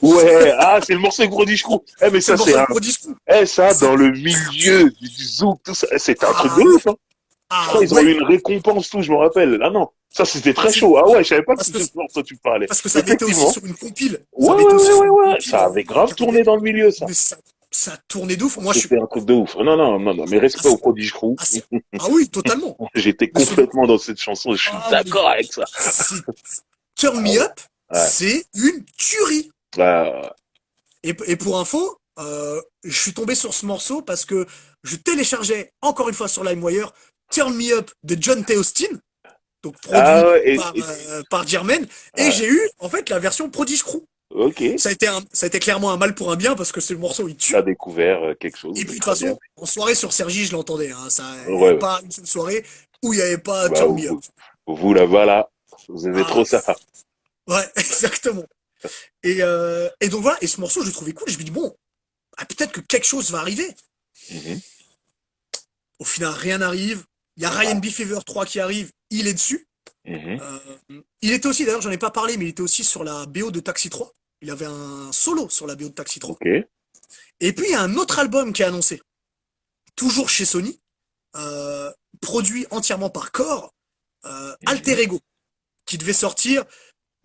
Ouais, ah, c'est le morceau Gros Discrou. Eh, mais C'est ça, le c'est morceau un, avec Prodigy Crew. eh, ça, C'est dans le absurde. milieu du zouk, tout ça, c'est un truc de Ah ouais, ouf, hein. Je crois ah qu'ils ont eu ouais, une récompense, tout, je me rappelle. Ah non, ça, c'était très c'est chaud. Ah ouais, je savais pas que parce que c'était ce morceau dont tu parlais. parce que ça avait été aussi Effectivement. sur une compile. Ça Ouais, avait ouais, été aussi ouais, sur ouais, une ouais. compile Ça avait en grave tourné 4 dans le milieu, ça. mais ça a tourné de ouf. Moi, je suis C'était un truc de ouf. Non, non, non, non, mais ah, respect au Prodigy Crew. ah, ah oui, totalement. J'étais Mais celui, complètement dans cette chanson et je suis ah ouais, d'accord avec ça. c'est Turn Ah Me ouais. Up, Ouais. c'est une tuerie. Ouais. Et pour info, je suis tombé sur ce morceau parce que je téléchargeais encore une fois sur LimeWire Turn Me Up de John T. Austin, donc Ah produit ouais, par Jermaine, et ouais. j'ai eu en fait la version Prodigy Crew. Ok. Ça a été clairement un mal pour un bien parce que ce morceau il T'as tue. découvert quelque chose Et de puis de toute très bien. façon, en soirée sur Sergi, je l'entendais. Hein, ça, il n'y Ouais, avait ouais. pas une seule soirée où il n'y avait pas Bah, Turn Me Up. vous là, voilà. Vous aimez trop Ah, ça. ouais, exactement. Et donc voilà, et ce morceau, je le trouvais cool. Je me dis, bon, ah, peut-être que quelque chose va arriver. Mhm. Au final, rien n'arrive. Il y a Ryan Ah. B. Fever 3 qui arrive, il est dessus. Mhm. Euh, il était aussi, d'ailleurs, j'en ai pas parlé, mais il était aussi sur la BO de Taxi 3. Il avait un solo sur la BO de Taxi 3. Ok. Et puis, il y a un autre album qui est annoncé, toujours chez Sony, euh, produit entièrement par Core, Mhm. Alter Ego, qui devait sortir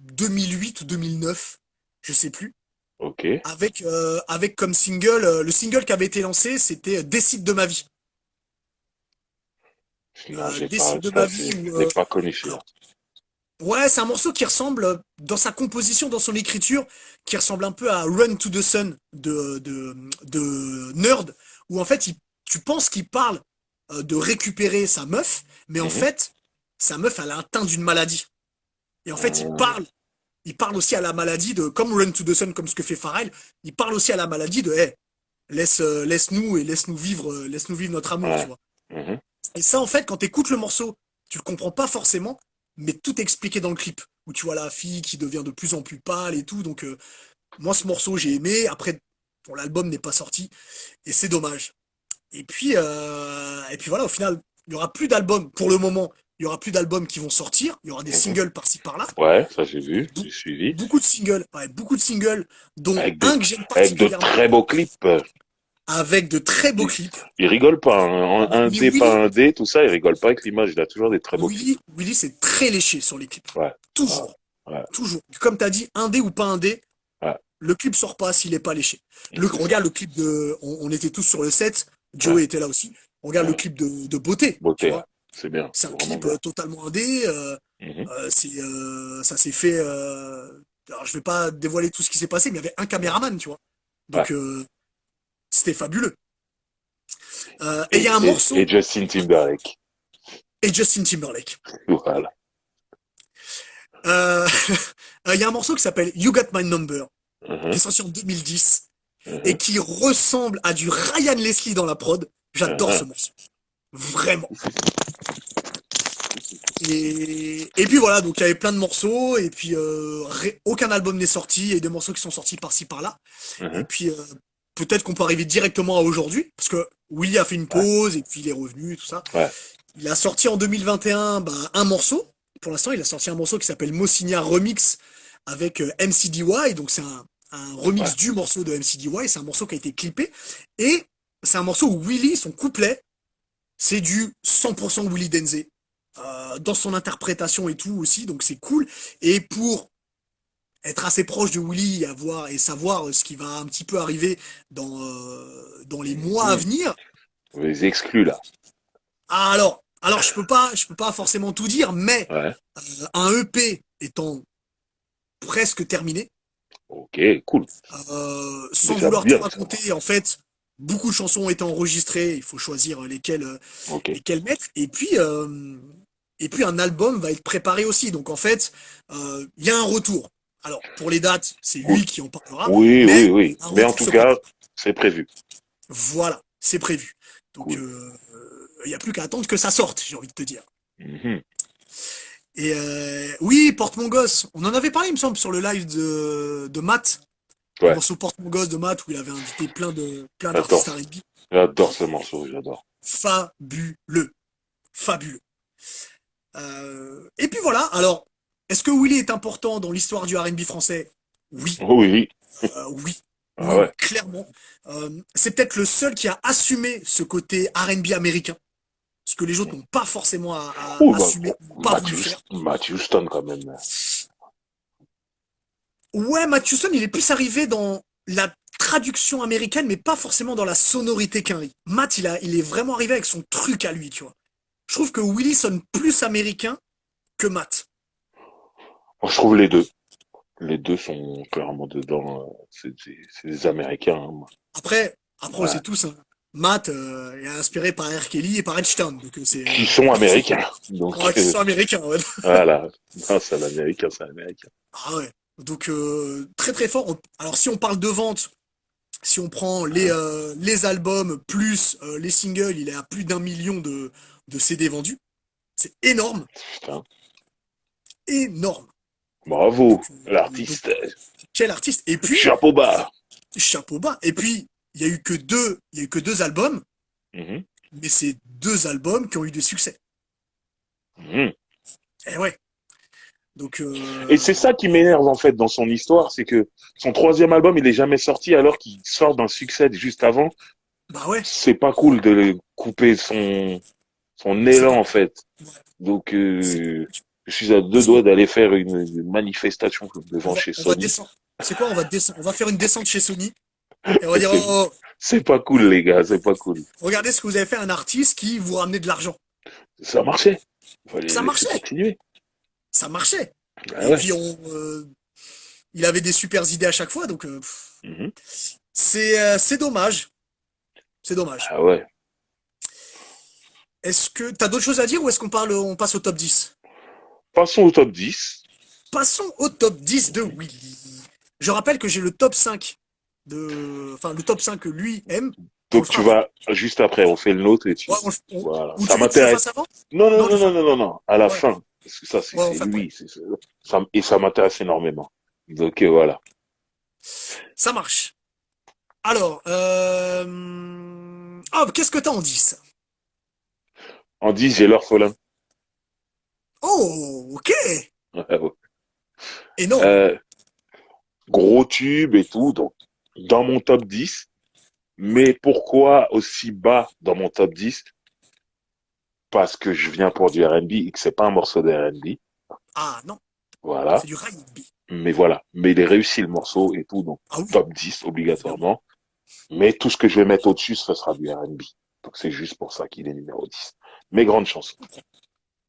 2008 ou 2009, je sais plus, Ok. avec comme single, le single qui avait été lancé, c'était Décide de ma vie. Non, j'ai pas, Décide de ma ça, vie, je où, l'ai pas connu celui-là. alors, ouais, c'est un morceau qui ressemble, dans sa composition, dans son écriture, qui ressemble un peu à Run to the Sun de Nerd, où en fait, tu penses qu'il parle de récupérer sa meuf, mais en Mhm. fait, sa meuf, elle a atteint d'une maladie. Et en fait, Ah, il parle aussi à la maladie de, comme Run to the Sun, comme ce que fait Pharrell, il parle aussi à la maladie de, hey, laisse-nous et laisse nous vivre notre amour, tu ouais. vois. Mhm. Et ça, en fait, quand t'écoutes le morceau, tu le comprends pas forcément, mais tout est expliqué dans le clip, où tu vois la fille qui devient de plus en plus pâle et tout. Donc, moi, ce morceau, j'ai aimé. Après, bon, l'album n'est pas sorti, et c'est dommage. Et puis voilà, au final, il y aura plus d'albums pour le moment. Il y aura plus d'albums qui vont sortir. Il y aura des Mhm. singles par-ci par-là. Ouais, ça j'ai Et vu, j'ai suivi. beaucoup de singles, ouais, beaucoup de singles, dont Avec de, un que j'aime avec de particulièrement, très beaux clips. avec de très beaux Il, clips. il rigole pas, hein. Un Mais dé, pas un dé, tout ça, il rigole pas avec l'image. Il a toujours des très beaux clips. Willy, c'est très léché sur les clips. Ouais. Ouais. Toujours. Ouais. Toujours. Comme tu as dit, un dé ou pas un dé, Ouais. le clip sort pas s'il est pas léché. C'est ça. Regarde le clip de. On était tous sur le set, Ouais. Joey était là aussi. On regarde le Ouais. clip de Beauté, tu Beauté, ouais. vois. C'est bien. C'est C'est un vraiment clip bien. totalement indé. Mhm. Ça s'est fait. Alors, je vais pas dévoiler tout ce qui s'est passé, mais il y avait un caméraman, tu vois. Ouais. Donc, c'était fabuleux. Et il y a un Et morceau, Justin Timberlake. et Justin Timberlake. Voilà. Euh, il y a un morceau qui s'appelle You Got My Number, qui est Mhm. sorti en 2010, et Mhm. qui ressemble à du Ryan Leslie dans la prod. J'adore ce Mhm. morceau. Vraiment. Et puis voilà, donc il y avait plein de morceaux, et puis aucun album n'est sorti, il y a des morceaux qui sont sortis par-ci par-là. Et Mhm. puis peut-être qu'on peut arriver directement à aujourd'hui, parce que Willy a fait une Ouais. pause, et puis il est revenu, tout ça. Ouais. Il a sorti en 2021 un morceau. Pour l'instant, il a sorti un morceau qui s'appelle Mosigna Remix avec MCDY. Donc c'est un Ouais. remix du morceau de MCDY. C'est un morceau qui a été clippé. Et c'est un morceau où Willy, son couplet, c'est du 100% Willy Denze. Dans son interprétation et tout aussi, donc c'est cool. Et pour être assez proche de Willy et savoir ce qui va un petit peu arriver dans les mois à Mhm. venir, Vous les exclus, là. ah, alors je peux pas forcément tout dire, mais Ouais. un EP étant presque terminé, Ok, cool. sans Déjà vouloir tout bien, ça. raconter, en fait, beaucoup de chansons ont été enregistrées, il faut choisir Ok. lesquelles mettre, et puis un album va être préparé aussi. Donc en fait, il y a un retour. Alors pour les dates, c'est Cool. lui qui en parlera, Oui, oui, mais oui. un Mais en retour tout se cas, prépare. c'est prévu. Voilà, c'est prévu. Donc Cool. il n'y a plus qu'à attendre que ça sorte, j'ai envie de te dire. Mhm. Et oui, Porte mon gosse. On en avait parlé, il me semble, sur le live de Matt. Le Ouais, morceau Porte mon gosse de Matt où il avait invité plein j'adore. d'artistes R&B. J'adore ce morceau, j'adore. Fabuleux. Fabuleux. Et puis voilà. Alors, est-ce que Willy est important dans l'histoire du R&B français? Oui. Oh oui, Oui. ah Oui, ouais. clairement. C'est peut-être le seul qui a assumé ce côté R&B américain. Ce que les autres n'ont pas forcément Oh, à assumer, n'ont pas voulu faire. Matthew Stone quand même. Ouais, Matt Houston, il est plus arrivé dans la traduction américaine, mais pas forcément dans la sonorité qu'un riz. Matt, il est vraiment arrivé avec son truc à lui, tu vois. Je trouve que Willy sonne plus américain que Matt. Moi, je trouve les deux. Les deux sont clairement dedans. C'est des Américains, hein. Après, on Ouais. sait tous, hein, Matt est inspiré par R. Kelly et par Ed Sheeran, donc Qui sont Américains. Donc, ouais, qui sont américains, ouais. voilà. Non, c'est l'Américain, c'est l'Américain. Ah ouais. Donc très très fort. Alors si on parle de vente, si on prend Hein, les albums plus les singles, il est à plus d'1 million de CD vendus. C'est énorme, putain. énorme. Bravo, Donc l'artiste. quel artiste. Et puis, Chapeau bas. chapeau bas. Et puis, il y a eu que deux albums, Mhm, mais c'est deux albums qui ont eu des succès. mhm. Eh ouais. Donc, Et c'est ça qui m'énerve en fait dans son histoire, c'est que son troisième album, il est jamais sorti alors qu'il sort d'un succès juste avant. bah ouais, C'est pas cool de le couper son c'est élan pas. en fait. Ouais, Donc c'est- je suis à deux parce qu'on doigts d'aller faire une manifestation on devant va, chez on va Sony. descendre. C'est quoi? On va faire une descente chez Sony et on va dire, C'est oh, oh, c'est pas cool les gars, c'est pas cool. regardez ce que vous avez fait à un artiste qui vous ramenait de l'argent. Ça marchait. Il fallait Ça le laisser marchait, continuer. ça marchait. Ah Et ouais. puis il avait des super idées à chaque fois, donc Mhm. c'est dommage, c'est dommage. Ah ouais. Est-ce que t'as d'autres choses à dire ou est-ce on passe au top 10? Passons au top 10. Passons au top 10 de Willy. Je rappelle que j'ai le top 5 enfin le top 5 que lui aime. On le Donc fera tu après. vas juste après, on fait le nôtre et Ouais, tu. Voilà. ou Ça tu veux que je le m'intéresse. fasse avant? Non, non, Non, je non, le fais non, après. non, non, non. À la Ouais, fin. Parce que ça, ouais, on c'est fait après. lui. Et ça m'intéresse énormément. Donc voilà. Ça marche. Alors, qu'est-ce que t'as en 10? En 10, j'ai l'orphelin. Oh, ok. Ouais, ouais. Énorme. Euh, Gros tube et tout. Donc, dans mon top 10. Ouais. Mais pourquoi aussi bas dans mon top 10? Parce que je viens pour du R&B et que c'est pas un morceau de R&B. Ah non, c'est Voilà. du rugby. Mais voilà. Mais il est réussi le morceau et tout. Donc, Ah oui, top 10 évidemment. obligatoirement. Mais tout ce que je vais mettre au-dessus, ce sera du R&B. Donc c'est juste pour ça qu'il est numéro 10. Mes grandes chansons.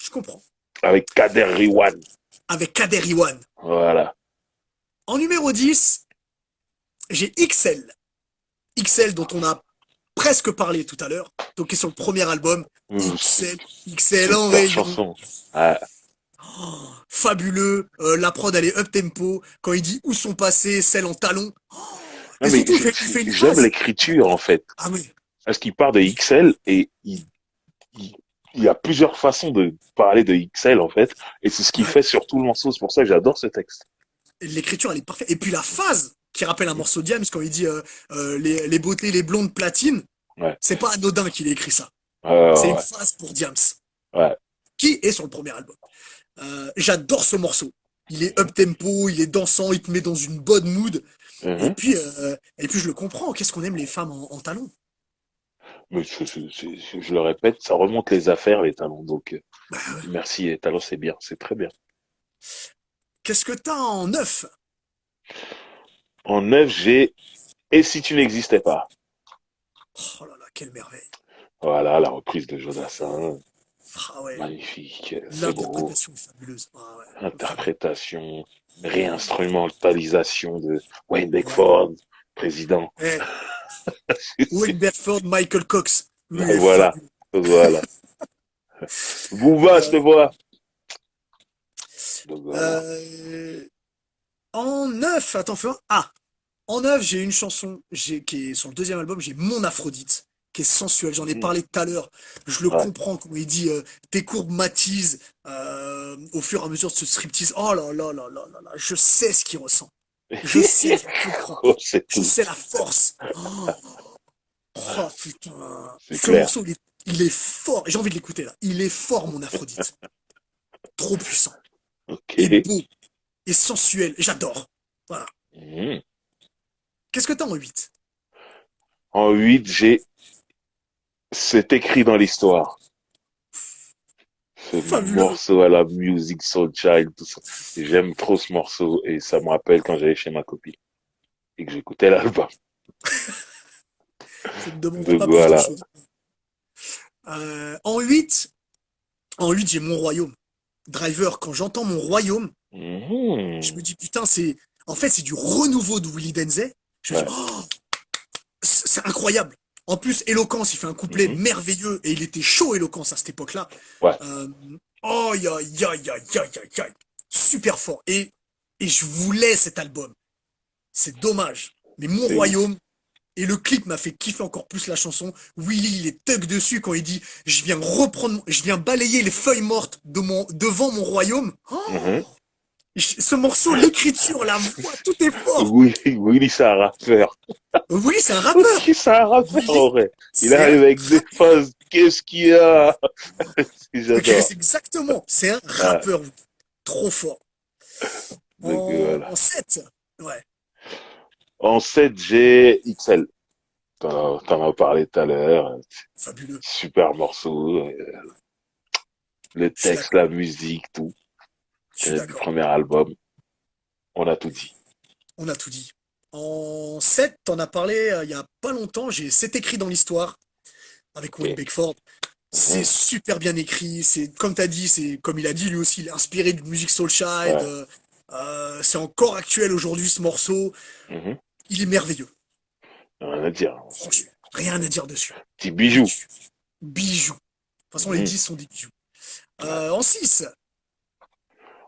Je comprends. Avec Kader Riwan. Avec Kader Iwan. Voilà. En numéro 10, j'ai XL. XL dont on a presque parlé tout à l'heure. Donc, qui est sur le premier album. XL, XL en Super rayon. chanson. Ah, Oh, fabuleux. La prod, elle est up tempo. Quand il dit où sont passées celles en talons. non Et mais surtout, il fait une j'aime phrase. l'écriture en fait. Ah oui. Parce qu'il part de XL et il, il y a plusieurs façons de parler de XL en fait. Et c'est ce qu'il Ouais. fait sur tout le morceau. C'est pour ça que j'adore ce texte. L'écriture, elle est parfaite. Et puis la phase qui rappelle un morceau de Diams quand il dit les beautés, les blondes platines. Ouais. C'est pas anodin qu'il ait écrit ça. C'est une Ouais. phase pour Diams, Ouais. qui est sur le premier album. J'adore ce morceau. Il est up tempo, il est dansant, il te met dans une bonne mood. Mhm. Et puis je le comprends. Qu'est-ce qu'on aime les femmes en talons? Mais je le répète, ça remonte les affaires, les talents. Donc, Bah ouais. merci, les talents, c'est bien, c'est très bien. Qu'est-ce que t'as en neuf? En neuf, j'ai Et si tu n'existais pas? Oh là là, quelle merveille. Voilà, la reprise de Jodassin, Ah ouais, magnifique, c'est beau. l'interprétation est fabuleuse. Ah ouais, fabuleux. Interprétation, réinstrumentalisation de Wayne Ouais. Beckford, président. Eh, Wayne Bedford, Michael Cox. Lui est Voilà, fabuleux. voilà. Booba, je te Euh, vois. Donc voilà. euh, en neuf, attends, fais voir. Ah, en neuf, j'ai une chanson qui est sur le deuxième album, j'ai Mon Aphrodite, qui est sensuelle. J'en ai Mhm. parlé tout à l'heure. Je le Ouais. comprends quand il dit tes courbes m'attisent au fur et à mesure de ce striptease. Oh là là là là là là, je sais ce qu'il ressent. Je sais, je comprends. Oh, c'est Je tout. sais la force. Oh, putain. C'est Ce clair. morceau, il est fort. J'ai envie de l'écouter là. Il est fort, mon Aphrodite. Trop puissant. Ok. Et beau. Et sensuel. J'adore. Voilà. Mhm. Qu'est-ce que t'as en 8? En 8, j'ai C'est écrit dans l'histoire. Ce Fabuleux. morceau à la musique Soul Child, tout ça. J'aime trop ce morceau et ça me rappelle quand j'allais chez ma copine et que j'écoutais l'album. Je ne demanderai Donc pas plus de voilà. choses. En 8, j'ai mon royaume. Driver, quand j'entends mon royaume, je me Mhm. dis putain, en fait, c'est du renouveau de Willy Denzey. Je me dis, Ouais. oh, c'est incroyable. En plus, Eloquence, il fait un couplet Mhm. merveilleux et il était chaud, Eloquence, à cette époque-là. Ouais. Euh, oh, aïe, aïe, aïe, aïe, aïe, aïe. Super fort. Et je voulais cet album. C'est dommage. Mais mon C'est ouf. royaume, et le clip m'a fait kiffer encore plus la chanson. Willy, il est thug dessus quand il dit, je viens balayer les feuilles mortes devant mon royaume. Oh, Mhm. ce morceau, l'écriture, la voix, tout est fort. Oui, Willy, c'est un rappeur. Willy, c'est un Ok, rappeur. c'est un rappeur Willy, en vrai. Il c'est un arrive avec des rappeur. phases. Qu'est-ce qu'il y a? Ok, J'adore. c'est exactement. C'est un Ouais. rappeur. Trop fort. Donc En voilà. 7. Ouais, En 7, j'ai XL. T'en as parlé tout à l'heure. fabuleux. Super morceau. Le Je suis texte, d'accord. la musique, tout. Je suis Du d'accord. premier album. On a tout dit. On a tout dit. En 7, t'en as parlé il y a pas longtemps. C'est écrit dans l'histoire avec Wayne Ok. Beckford. C'est Mhm. super bien écrit. C'est comme t'as dit, c'est comme il a dit lui aussi, il est inspiré de musique Soulchild. Ouais. C'est encore actuel aujourd'hui ce morceau. Mhm. Il est merveilleux. Rien à dire. Franchement, rien à dire dessus. Petit bijou. Bijou. Bijou. De toute façon, les Mhm. 10 sont des bijoux. Ouais. En 6.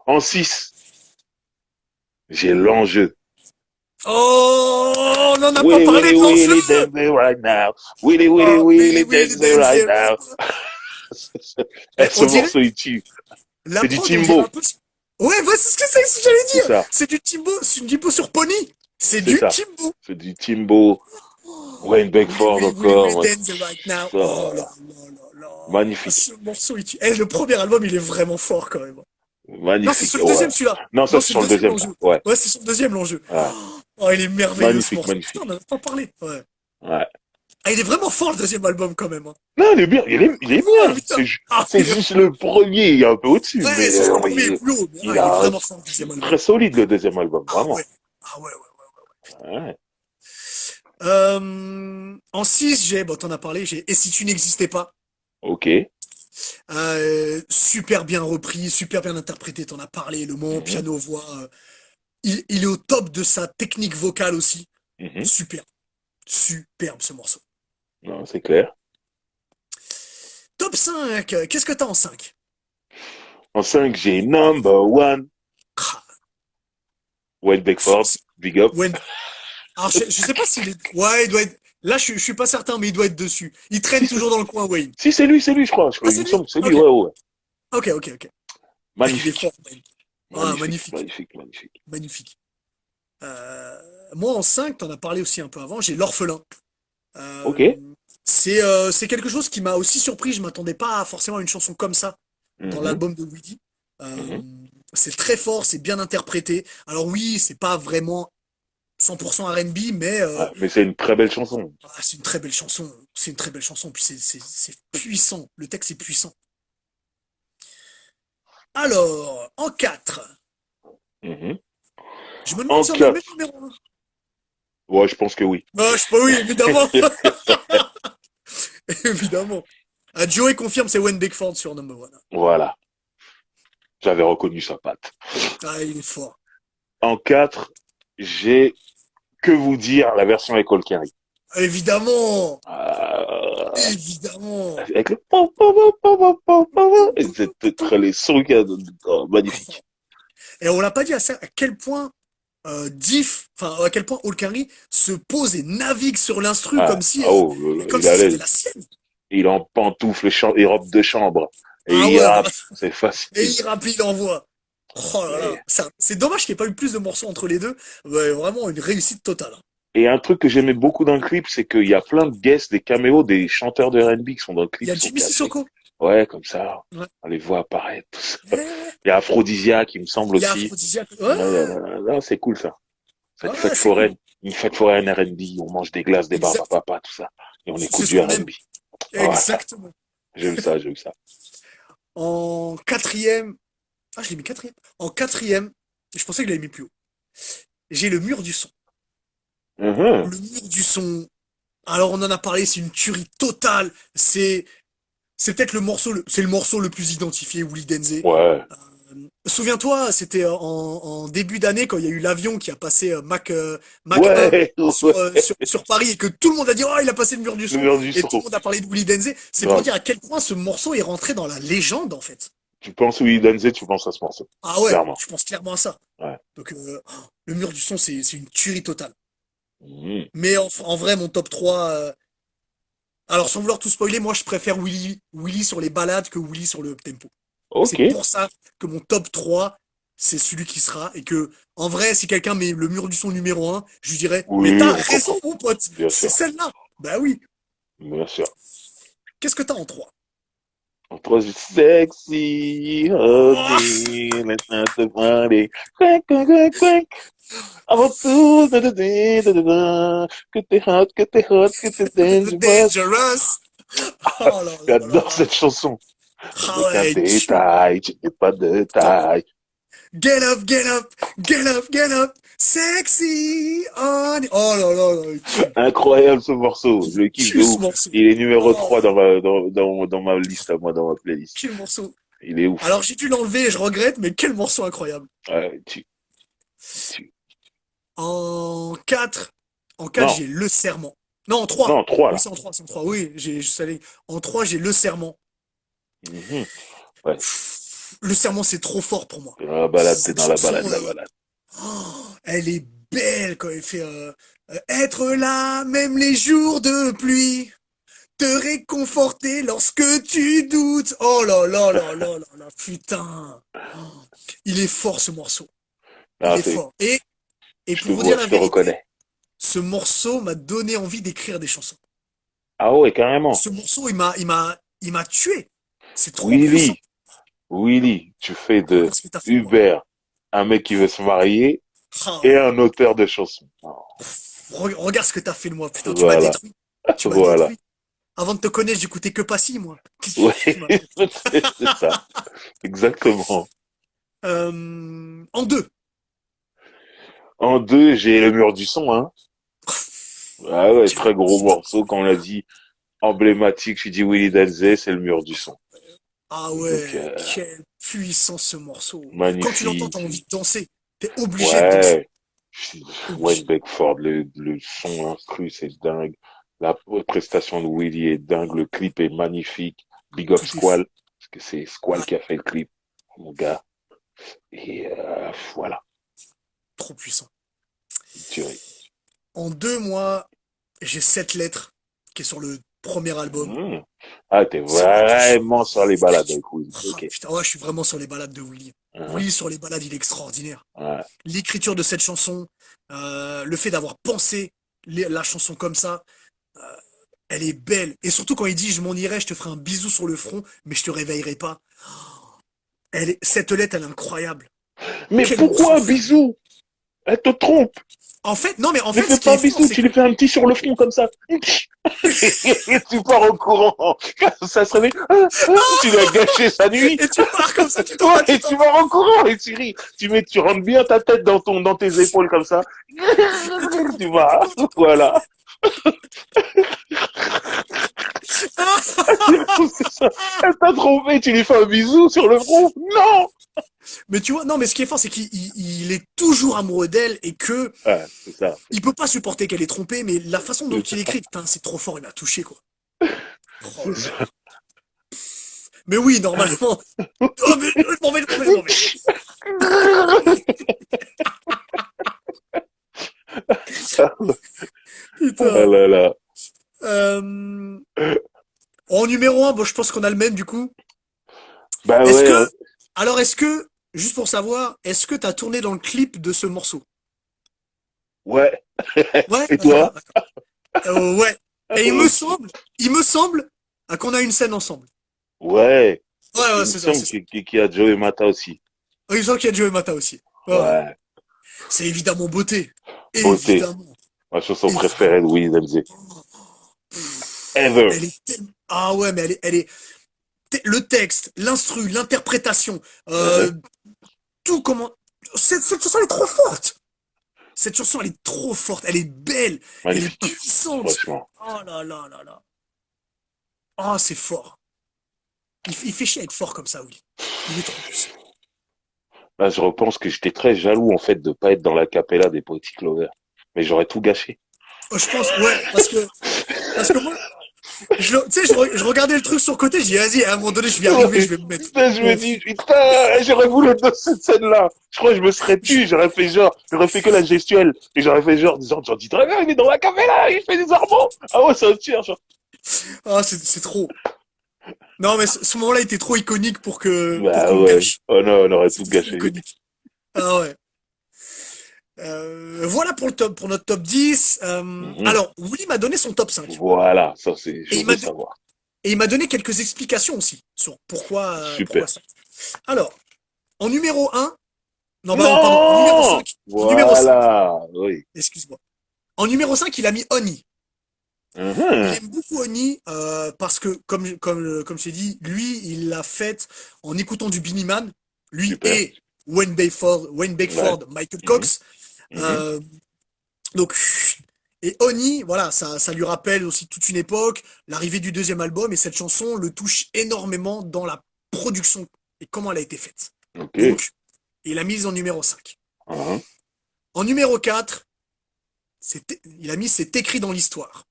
En 6, j'ai l'enjeu. Oh, on n'en a pas Willy, parlé Willy, de l'enjeu. Willy, Denzel right now. Willy, Willy, Oh, Willy Willy, Willy Denzel right Denzel. now. Eh, Ce on dirait, morceau, il tue. la C'est du prod, on dirait un Timbo. peu. Ouais, ouais, c'est ce que c'est, ce que j'allais C'est dire. ça. C'est du Timbo sur Pony. C'est C'est du ça. Timbo. C'est du Timbo. Wayne Willy Beckford Willy Willy Willy encore. Denzel right now. Oh là Ça, là là là. magnifique. Ce morceau, le premier album, il est vraiment fort quand même. Non, c'est Magnifique. sur le Ouais. deuxième celui-là. Non, ça, Non, c'est c'est le sur le deuxième deuxième, ça. l'enjeu. Ouais. Ouais, c'est sur le deuxième l'enjeu. Ouais. Oh, il est merveilleux ce Magnifique, morceau. Putain, on magnifique. n'en a pas parlé. Ouais. Ouais. Ah, il est vraiment fort le deuxième album quand même. Hein. Non, il est bien. Il est Ah bien. putain. Ah, C'est juste le premier, il est un peu au-dessus. ouais, Mais c'est juste le premier est plus haut. Mais il ah, il est a, vraiment fort le deuxième album. très solide le deuxième album, Ah vraiment. ouais. Ah ouais, ouais. Ouais. En 6, bon, t'en as parlé, j'ai Et si tu n'existais pas. Ok. Super bien repris, super bien interprété, t'en as parlé, le moment Mhm. piano-voix. Il est au top de sa technique vocale aussi. Mhm. Super, superbe ce morceau. Non, c'est clair. Top 5, qu'est-ce que t'as en 5? En 5, j'ai Number One. Wade Beckford. Big up. When... Alors, je sais pas s'il est. Ouais, il doit être. Là, je suis pas certain, mais il doit être dessus. Il Si, traîne toujours dans le coin, Wayne. si c'est lui, je crois. Ah, Il c'est me lui? semble que c'est lui, Ok, ouais, ouais. ok. Ah, il est Magnifique. fort, Wayne. Ah, Magnifique, magnifique, magnifique, magnifique. magnifique. Euh, Moi, en 5, t'en as parlé aussi un peu avant, j'ai L'Orphelin. Ok. Euh, c'est quelque chose qui m'a aussi surpris. Je m'attendais pas forcément à une chanson comme ça dans Mhm. l'album de Weedy. Euh, Mhm. c'est très fort, c'est bien interprété. Alors oui, c'est pas vraiment 100% R&B, mais Ouais, mais c'est une très belle chanson. c'est une très belle chanson. C'est une très belle chanson. Puis c'est puissant. Le texte est puissant. Alors, en 4, Mhm. je me demande En si on a le même 4. numéro 1. Ouais, je pense que oui. Ah, je sais pas, oui, évidemment. Évidemment. Joey confirme, c'est Wayne Beckford sur Number One. Voilà. J'avais reconnu sa patte. Ah, il est fort. En 4, j'ai Que vous dire la version École Carry. Évidemment. Euh, Évidemment. avec le pom, pom, pom, pom, pom, pom, pom, et c'est les sons magnifiques. Et on l'a pas dit à quel point à quel point Olkari se pose et navigue sur l'instru Ah, oh, comme il est si à c'était l'aise. la sienne. Il est en pantoufles et robe de chambre. Et Ah il ouais, ouais. rappe, c'est Et facile. il rappe, il envoie. Oh là là, Et, c'est dommage qu'il n'y ait pas eu plus de morceaux entre les deux. Ouais, vraiment une réussite totale. et un truc que j'aimais beaucoup dans le clip, c'est qu'il y a plein de guests, des caméos, des chanteurs de R&B qui sont dans le Il y clip, a qui sont Jimmy cachés. Sissoko. Ouais, comme ça, Ouais. on les voit apparaître, tout ça. Ouais, ouais. Il y a Aphrodisiaque, il me semble Il y a aussi. Aphrodisiaque. Ouais, Ouais, ouais, c'est cool ça. Cette ouais, fête c'est cool. foraine, une fête foraine R&B, on mange des glaces, des barbes à Exact. papa, tout ça. Et on C'est écoute ce du qu'on aime. R&B. Voilà, Exactement. j'aime ça, j'aime ça. En quatrième. Ah, je l'ai mis quatrième. En quatrième, je pensais que je l'avais mis plus haut. J'ai le mur du son. Mhm. Le mur du son. Alors on en a parlé, c'est une tuerie totale. C'est peut-être c'est le morceau le plus identifié, Willy Denze. Ouais. Souviens-toi, c'était en début d'année quand il y a eu l'avion qui a passé Mach 1 Ouais, ouais. sur Paris et que tout le monde a dit oh il a passé le mur du Le son mur du et tout son. le monde a parlé de Willy Denze. C'est pour Grave. dire à quel point ce morceau est rentré dans la légende en fait. Tu penses Willy Denze, tu penses à ce morceau. Ah ouais, Clairement. je pense clairement à ça. Ouais. Donc le mur du son c'est une tuerie totale. Mhm. Mais en vrai mon top 3 alors sans vouloir tout spoiler, moi je préfère Willy sur les ballades que Willy sur le tempo. Ok. C'est pour ça que mon top 3 c'est celui qui sera. Et que, en vrai, si quelqu'un met le mur du son numéro un, je lui dirais, mais Oui, t'as on raison, comprend. mon pote, Bien c'est sûr. celle-là. Bah oui. Bien sûr. Qu'est-ce que t'as en 3? On trouve sexy, Oh, honey, maintenant te parler. Quack, quack, quack, quack. Avant tout, que t'es hot, que t'es The dangerous. Dangerous. Oh là là là J'adore là. cette chanson. Ah Avec un ouais, détail, tu n'es pas de taille. get up, get up, get up, get up. Sexy on. Oh là là là, il Incroyable ce morceau. Je le kiffe de tue ce ouf. morceau. Il est numéro Oh, 3 dans ma liste à moi, dans ma playlist. quel morceau. Il est ouf. Alors j'ai dû l'enlever et je regrette, mais quel morceau incroyable. Ouais, tu. En 4, en 4 Non, j'ai Le Serment. Non, en 3. non, 3 Oui, là. c'est en 3, c'est en 3. Oui, je savais. En 3, j'ai Le Serment. Mhm. Ouais. Le Serment, c'est trop fort pour moi. T'es dans la balade, t'es Cette dans la chanson, balade, la balade. elle est belle quand elle fait être là, même les jours de pluie, te réconforter lorsque tu doutes. Oh là là là là là là, putain. Oh, il est fort ce morceau. Il Ah, est fort. Et je te pour vous dire vois, la je te vérité, reconnais. ce morceau m'a donné envie d'écrire des chansons. Ah ouais, carrément. Ce morceau, il m'a tué. C'est trop puissant. Willy, Willy, tu fais de Regarde ce que t'as fait de moi. Hubert un mec qui veut se marier Ah et ouais. un auteur de chansons. Oh, Regarde ce que t'as fait de moi. Putain, tu m'as voilà, détruit. Tu m'as voilà. détruit. Avant de te connaître, j'écoutais que Passy, moi. Oui, Qu'est-ce que tu m'as fait? c'est ça, exactement. En deux. En deux, j'ai le mur du son, hein. Ah ouais, Quel très gros beat morceau, comme on l'a incroyable. dit, emblématique. Je dis Willy Denze, c'est le mur du son. Ah Donc, ouais, quelle puissance ce morceau. Quand tu l'entends, t'as magnifique. envie de danser. T'es obligé de danser. Ouais, Wayne Obligé. Beckford, le son instru, c'est dingue. La prestation de Willy est dingue. Le clip est magnifique. Big up Tout est fou. Squall, parce que c'est Squall Ouais, qui a fait le clip, mon gars. Et voilà, trop puissant. une tuerie. En deux, moi, j'ai Sept lettres, qui est sur le premier album. Mmh. Ah, t'es Ça m'a touché. vraiment sur les balades avec Willy. Ah, Ok. putain, ouais, je suis vraiment sur les balades de Willy. Hein, Willy sur les balades, il est extraordinaire. ouais. L'écriture de cette chanson, le fait d'avoir pensé la chanson comme ça, elle est belle. Et surtout quand il dit je m'en irai, je te ferai un bisou sur le front, mais je te réveillerai pas. Cette lettre, elle est incroyable. Mais Quel morceau pourquoi un fabuleux. bisou? Elle te trompe. En fait, non, mais en Ne fait, fais ce qui pas est un fort, bisou, c'est tu que lui fais un petit sur le front comme ça. Et tu pars au courant. Ça se réveille. Tu lui as gâché sa nuit. et tu pars comme ça, tu t'en vas, Ouais, tu et t'en tu vas, pars au courant et tu ris. Tu rentres bien ta tête dans tes épaules comme ça. et tu cours, Tu et tu vas, cours, tu cours. voilà. C'est ça. Elle t'a trompé, tu lui fais un bisou sur le front. Non! Mais tu vois, non, mais ce qui est fort, c'est qu'il est toujours amoureux d'elle et que Ouais, c'est ça. il peut pas supporter qu'elle est trompée, mais la façon dont C'est il ça. écrit, putain, c'est trop fort, il m'a touché, quoi. Oh C'est là là. ça. Mais oui, normalement. Oh, mais je m'en vais, je m'en vais, je m'en vais. Ah Putain. là là. Euh, En numéro un, bon, je pense qu'on a le même du coup. Bah Est-ce ouais, que, hein. alors est-ce que juste pour savoir, est-ce que t'as tourné dans le clip de ce morceau? Ouais. Ouais, Et d'accord, toi? d'accord. Ouais. Et Ok. il me semble qu'on a une scène ensemble. Ouais. Parce Ouais, qu'il ouais, me c'est ça, semble c'est ça. qu'il y a Joey Mata aussi. Ouais, il me semble qu'il y a Joey Mata aussi. Ouais, ouais. Ouais. C'est évidemment beauté. Beauté. Évidemment. Ma chanson préférée Évidemment. de Wiz MZ. Pff, Ever. elle est tellement... Ah ouais, mais le texte, l'instru, l'interprétation, Uh-huh. tout comment... Cette chanson elle est trop forte. Cette chanson elle est trop forte. Elle est belle. Elle est Magnifique. puissante. Franchement. Oh là là là là. Ah, c'est fort. Il fait chier à être fort comme ça, oui. Il est trop puissant. Là, je repense que j'étais très jaloux, en fait, de pas être dans la capella des Poetic Lovers. Mais j'aurais tout gâché. Oh, je pense, ouais, parce que moi, tu sais, je regardais le truc sur le côté, je dis, vas-y, à un moment donné, je vais y arriver, je Ouais. vais me mettre Putain, je me au dis, fond. putain, j'aurais voulu être dans cette scène-là. Je crois que je me serais tu, j'aurais fait que la gestuelle. Et j'aurais fait genre, dis très bien, il est dans la capella, il fait des harmons. Ah ouais, ça me tire, genre. Ah, c'est trop. Non, mais ce moment-là était trop iconique pour Bah qu'on le ouais. gâche. Oh non, on aurait tout C'était trop gâché. iconique. Ah ouais. Voilà pour notre top 10. Mhm. Alors, Willy m'a donné son top 5. Voilà, ça c'est, Et je il veux m'a, savoir. et il m'a donné quelques explications aussi sur pourquoi Super. ça. Alors, en numéro un, non, pardon, en numéro Non! 5, en numéro 5, Voilà, oui. excuse-moi. En numéro 5, il a mis Oni. Il Mhm. aime beaucoup Oni parce que, comme je t'ai dit, lui, il l'a fait en écoutant du Beenie Man. Lui Super. et Wayne Ouais. Beckford, Michael Mhm. Cox. Mhm. Euh, donc, et Oni, voilà, ça lui rappelle aussi toute une époque, l'arrivée du deuxième album, et cette chanson le touche énormément dans la production et comment elle a été faite. Ok. Donc, il a mis en numéro 5. Mhm. En numéro 4, il a mis C'est écrit dans l'histoire.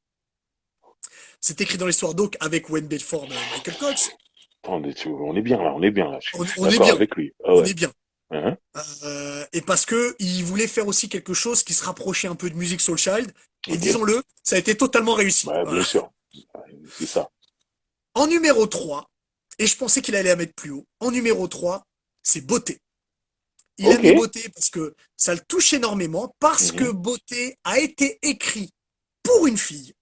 C'est écrit dans l'histoire donc avec Wayne Bedford, Michael Cox. Attendez, on est bien là, on est bien là. Je suis On est d'accord bien, avec lui. Ah on ouais. est bien. Mhm. Et parce que il voulait faire aussi quelque chose qui se rapprochait un peu de musique Soul Child. Et Ok. disons-le, ça a été totalement réussi. Bah, bien Voilà. sûr. C'est ça. En numéro 3, et je pensais qu'il allait la mettre plus haut, en numéro 3, c'est Beauté. Il a Ok. mis Beauté parce que ça le touche énormément, parce que Mhm. Beauté a été écrit pour une fille.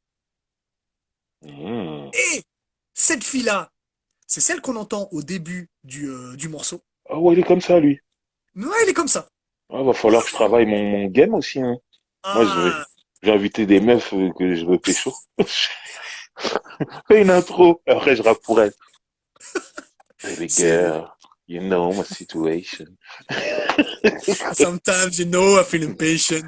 Mhm. Et cette fille-là, c'est celle qu'on entend au début du morceau. Ah ouais, il est comme ça, lui. Ouais, elle est comme ça. Ah, va falloir que je travaille mon game aussi, hein. Moi, Ah, j'ai invité des meufs que je veux pécho. Fais une intro. Après, je rappe pour elle. Baby c'est girl, you know my situation. Sometimes you know I feel impatient.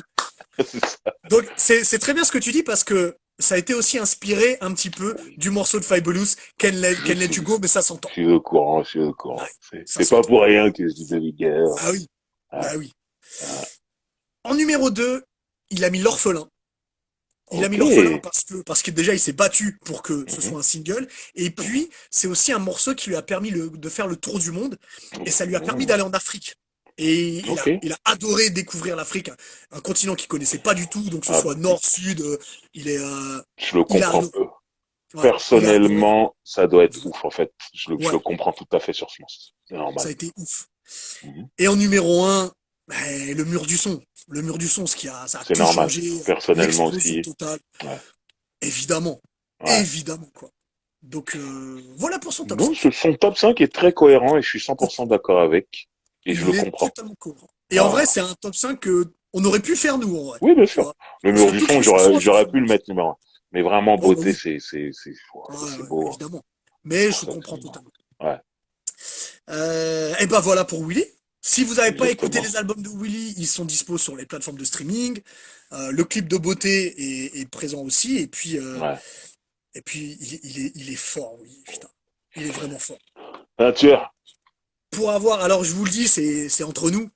C'est ça. Donc c'est très bien ce que tu dis parce que ça a été aussi inspiré un petit peu Oui. du morceau de Fabulous Je Can Let suis, You Go, mais ça je s'entend. suis au courant, je suis au Ouais, courant. ça C'est pas s'entend. pour rien que je dis baby girl. Ah oui, Ah, bah oui. ah. En numéro 2, il a mis l'orphelin. Il a mis Ok. l'orphelin parce que déjà il s'est battu pour que ce Mhm, soit un single. Et mhm, puis c'est aussi un morceau qui lui a permis de faire le tour du monde et ça lui a permis mhm. d'aller en Afrique. Et Ok. il a adoré découvrir l'Afrique, un continent qu'il connaissait pas du tout, donc que ce Ah, soit nord, sud, il est, je le il a comprends. adoré. Ouais, il a adoré. Personnellement, ça doit être ouf, en fait. Je Ouais, le comprends tout à fait sur ce morceau. C'est ça normal. a été ouf. Mhm. Et en numéro un, le mur du son. Le mur du son, ça a C'est tout normal. changé, Personnellement l'explosion aussi. totale. Ouais. Évidemment, Ouais. évidemment quoi. Donc voilà pour son top Non, 5. son top 5 est très cohérent et je suis 100% d'accord avec. Et je le Il est comprends. totalement cohérent. Et en vrai, Voilà. c'est un top 5 que on aurait pu faire nous en vrai. Oui, bien Tu sûr. vois. Le Parce mur que du toutes son, les chansons ont j'aurais fait pu le bon. mettre numéro un. Mais vraiment, Oh bah beauté, oui, ouais, c'est ouais, beau, hein. évidemment. C'est Mais pour je ça que comprends c'est bon. totalement. Ouais, Et ben voilà pour Willy. Si vous n'avez pas écouté exactement. les albums de Willy, ils sont dispo sur les plateformes de streaming. Le clip de beauté est présent aussi. Ouais. Et puis il est fort, oui, putain. Il est vraiment fort. Peinture. Pour avoir, alors je vous le dis, c'est entre nous,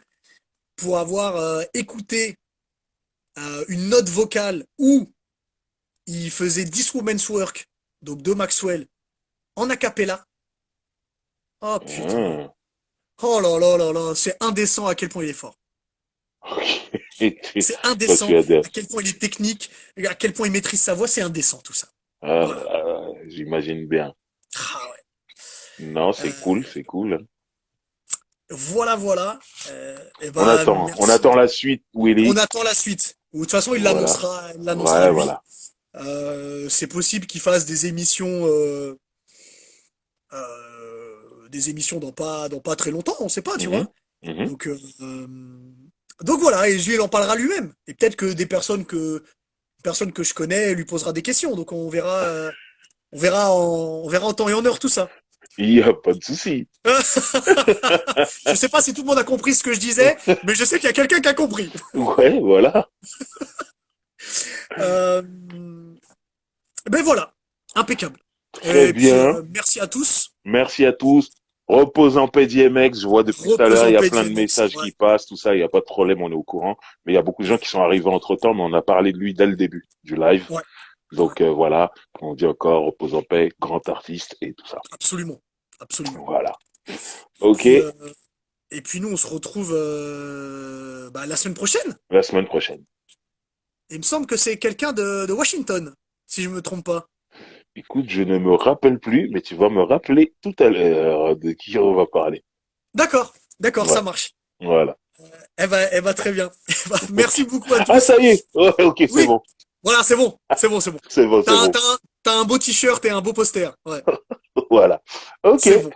pour avoir écouté une note vocale où il faisait 10 Women's Work, donc de Maxwell, en a cappella. Oh putain. Mmh. Oh là là là là, c'est indécent à quel point il est fort. Ok. C'est Toi, indécent tu adores. à quel point il est technique, à quel point il maîtrise sa voix, c'est indécent tout ça. Voilà. J'imagine bien. Ah ouais. Non, c'est cool, Euh, c'est cool, hein. Voilà, voilà. Et On ben, attend, on merci. attend la suite, On Willy. attend la suite. Ou de toute façon, Voilà. il l'annoncera Ouais, lui. voilà. C'est possible qu'il fasse des émissions dans pas très longtemps, on sait pas, tu Mhm, vois. mhm. Donc, euh, euh, donc voilà, et lui, il en parlera lui-même. Et peut-être que personnes que je connais lui posera des questions. Donc on verra en temps et en heure tout ça. Il y a pas de souci. Je sais pas si tout le monde a compris ce que je disais, mais je sais qu'il y a quelqu'un qui a compris. Ouais, voilà. Euh, ben voilà, impeccable. Très Et puis bien. merci à tous. Merci à tous. Repose en paix, DMX. Je vois depuis tout à Repose l'heure, il en y a paix, plein de DMX. messages Ouais, qui passent, tout ça. Il n'y a pas de problème, on est au courant. Mais il y a beaucoup de gens qui sont arrivés entre-temps, mais on a parlé de lui dès le début du live. ouais, ouais, Donc voilà, on dit encore repose en paix, grand artiste et tout ça. absolument, absolument. Voilà. Et Ok, puis, nous, on se retrouve la semaine prochaine. la semaine prochaine. Il me semble que c'est quelqu'un de Washington, si je me trompe pas. Écoute, je ne me rappelle plus, mais tu vas me rappeler tout à l'heure de qui on va parler. D'accord, ça Ouais, marche. voilà. Elle va très bien. Ok. Merci beaucoup à Ah, tous. ça y est. Ouais, ok, c'est Oui, bon. voilà, c'est bon. C'est bon, c'est bon. T'as un beau t-shirt et un beau poster. Ouais, Voilà. Ok. c'est bon,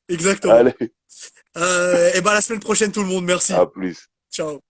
exactement. Allez, À la semaine prochaine, tout le monde. Merci. à plus. Ciao.